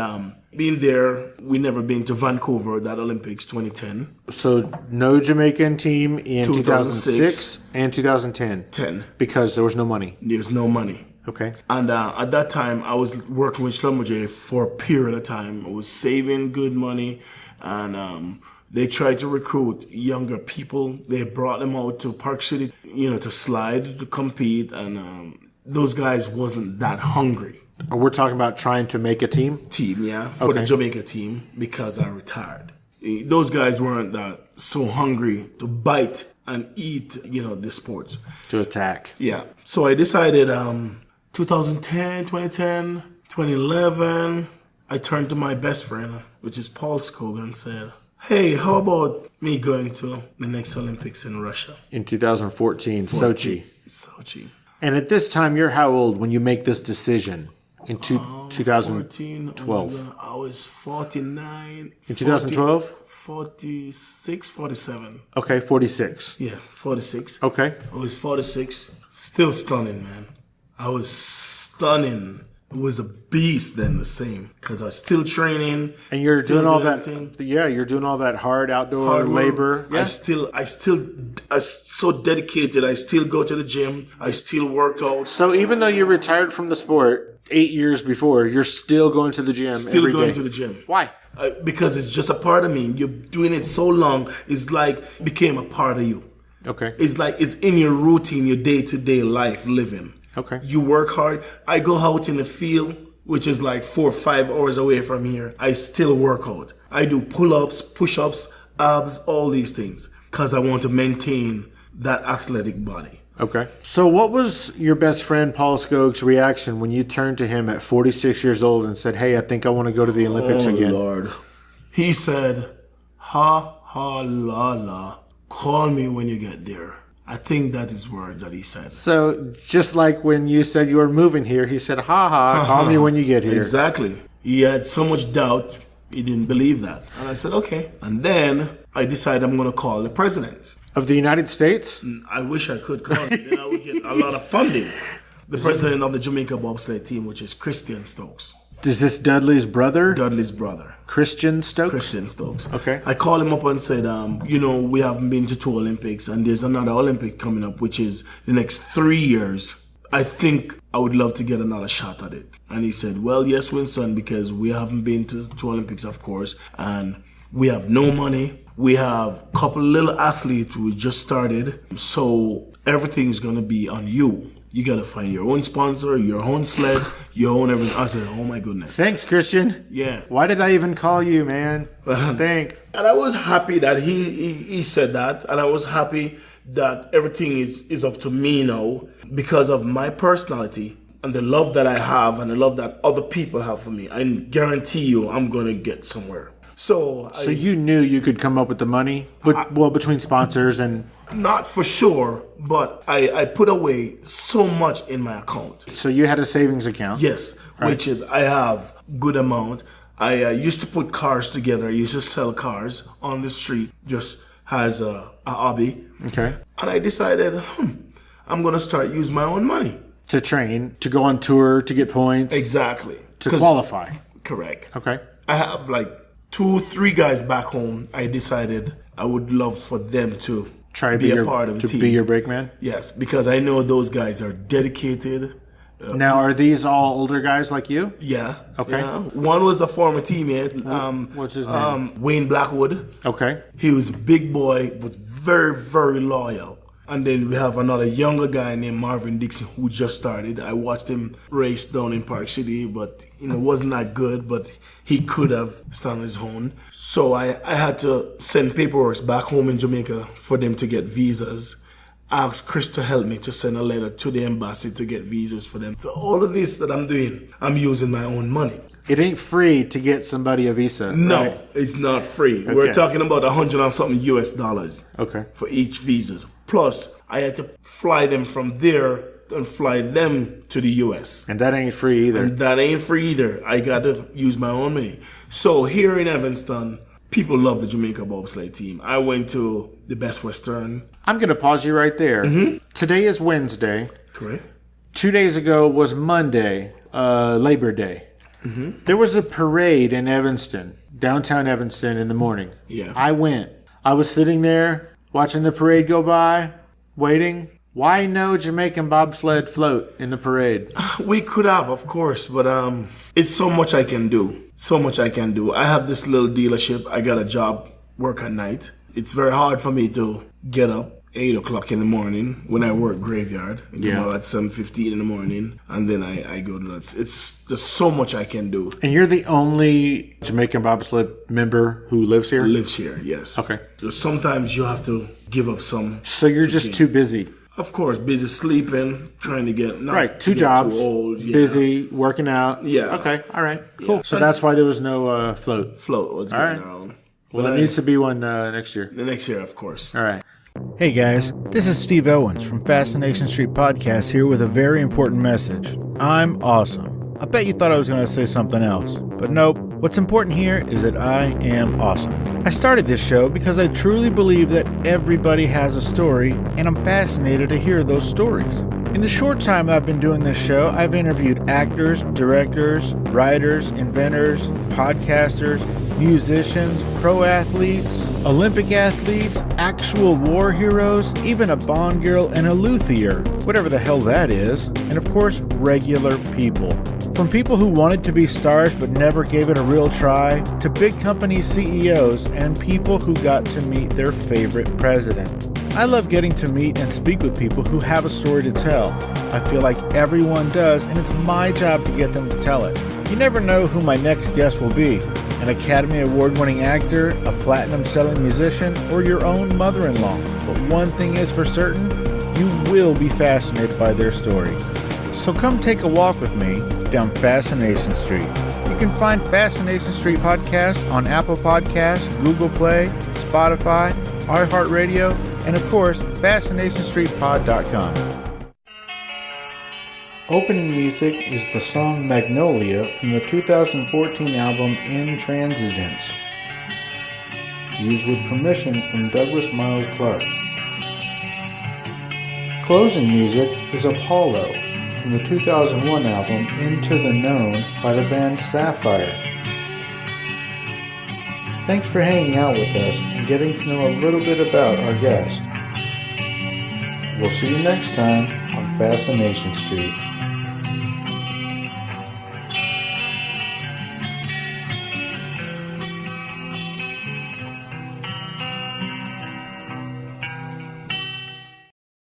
being there, we never been to Vancouver, that Olympics 2010. So no Jamaican team in 2006 and 2010. 10. Because there was no money. There's no money. Okay. And at that time, I was working with Schlumberger for a period of time. I was saving good money, and they tried to recruit younger people. They brought them out to Park City, you know, to slide, to compete, and those guys wasn't that hungry. We're talking about trying to make a team? For the Jamaica team, because I retired. Those guys weren't that so hungry to bite and eat, you know, the sports. To attack. Yeah. So I decided 2010, 2010, 2011, I turned to my best friend, which is Paul Skog, and said, hey, how about me going to the next Olympics in Russia? In 2014, Sochi. Sochi. And at this time, you're how old when you make this decision? In 2012. I was 49. In 2012? 46, 47. Okay, 46. Yeah, 46. Okay. I was 46. Still stunning, man. I was stunning. It was a beast then, the same. Because I was still training. And you're doing all that. everything. Yeah, you're doing all that hard outdoor Hard work. labor. Yeah. I so dedicated. I still go to the gym. I still work out. So even though you retired from the sport 8 years before, you're still going to the gym Still every going day. to the gym. Why? Because it's just a part of me. You're doing it so long, it's like became a part of you. Okay. It's like it's in your routine, your day-to-day life living. Okay. You work hard. I go out in the field, which is like 4 or 5 hours away from here. I still work out. I do pull-ups, push-ups, abs, all these things, because I want to maintain that athletic body. Okay. So what was your best friend Paul Skog's reaction when you turned to him at 46 years old and said, hey, I think I want to go to the Olympics again? Lord. He said, ha, ha, la, la. Call me when you get there. I think that is word that he said. So just like when you said you were moving here, he said, ha ha, call me when you get here. Exactly. He had so much doubt, he didn't believe that. And I said, okay. And then I decided I'm going to call the president. Of the United States? I wish I could call him. Then I would get a lot of funding. The president of the Jamaican Bobsled Team, which is Christian Stokes. Is this Dudley's brother? Dudley's brother. Christian Stokes? Christian Stokes. Okay. I called him up and said, you know, we haven't been to 2 Olympics, and there's another Olympic coming up, which is the next 3 years. I think I would love to get another shot at it. And he said, well, yes, Winston, because we haven't been to 2 Olympics, of course, and we have no money. We have a couple little athletes who just started, so everything's going to be on you. You got to find your own sponsor, your own sled, your own everything. I said, oh my goodness. Thanks, Christian. Yeah. Why did I even call you, man? Thanks. And I was happy that he said that. And I was happy that everything is up to me now because of my personality. and the love that I have and the love that other people have for me, I guarantee you I'm going to get somewhere. So you knew you could come up with the money, but between sponsors and... Not for sure, but I put away so much in my account. So you had a savings account? Yes, right. Which is, I have good amount. I used to put cars together. I used to sell cars on the street just as a hobby. Okay. And I decided, I'm going to start using my own money. To train, to go on tour, to get points. Exactly. To qualify. Correct. Okay. I have like 2-3 guys back home. I decided I would love for them to try to be a part of the team. To be your brakeman? Yes, because I know those guys are dedicated. Now, are these all older guys like you? Yeah. Okay. Yeah. One was a former teammate. What's his name? Wayne Blackwood. Okay. He was a big boy, was very, very loyal. And then we have another younger guy named Marvin Dixon who just started. I watched him race down in Park City, but wasn't that good, but he could have stood on his own. So I had to send paperwork back home in Jamaica for them to get visas. I asked Chris to help me to send a letter to the embassy to get visas for them. So all of this that I'm doing, I'm using my own money. It ain't free to get somebody a visa. No, right? It's not free. Okay. We're talking about $100 and something US. Okay. For each visa. Plus, I had to fly them from there and fly them to the US. And that ain't free either. I got to use my own money. So here in Evanston, people love the Jamaica Bobsled Team. I went to the Best Western. I'm going to pause you right there. Mm-hmm. Today is Wednesday. Correct. 2 days ago was Monday, Labor Day. Mm-hmm. There was a parade in Evanston, downtown Evanston, in the morning. Yeah. I went. I was sitting there watching the parade go by, waiting. Why no Jamaican bobsled float in the parade? We could have, of course, but it's so much I can do. So much I can do. I have this little dealership. I got a job, work at night. It's very hard for me to get up 8 o'clock in the morning when I work graveyard. I come out at 7:15 in the morning, and then I go to that. It's just so much I can do. And you're the only Jamaican bobsled member who lives here? Lives here, yes. Okay. So sometimes you have to give up some. So you're just too busy. Of course, busy sleeping, trying to get right. 2 jobs, too old, busy working out. Yeah. Okay. All right. Cool. Yeah. So that's why there was no float. Float was going around. Well, there needs to be one next year. The next year, of course. All right. Hey guys, this is Steve Owens from Fascination Street Podcast here with a very important message. I'm awesome. I bet you thought I was going to say something else, but nope. What's important here is that I am awesome. I started this show because I truly believe that everybody has a story, and I'm fascinated to hear those stories. In the short time I've been doing this show, I've interviewed actors, directors, writers, inventors, podcasters, musicians, pro athletes, Olympic athletes, actual war heroes, even a Bond girl and a luthier, whatever the hell that is, and of course, regular people. From people who wanted to be stars but never gave it a real try, to big company CEOs and people who got to meet their favorite president. I love getting to meet and speak with people who have a story to tell. I feel like everyone does, and it's my job to get them to tell it. You never know who my next guest will be. An Academy Award-winning actor, a platinum-selling musician, or your own mother-in-law. But one thing is for certain, you will be fascinated by their story. So come take a walk with me down Fascination Street. You can find Fascination Street Podcast on Apple Podcasts, Google Play, Spotify, iHeartRadio, and of course, FascinationStreetPod.com. Opening music is the song Magnolia from the 2014 album Intransigence, used with permission from Douglas Miles Clark. Closing music is Apollo from the 2001 album Into the Known by the band Sapphire. Thanks for hanging out with us and getting to know a little bit about our guest. We'll see you next time on Fascination Street.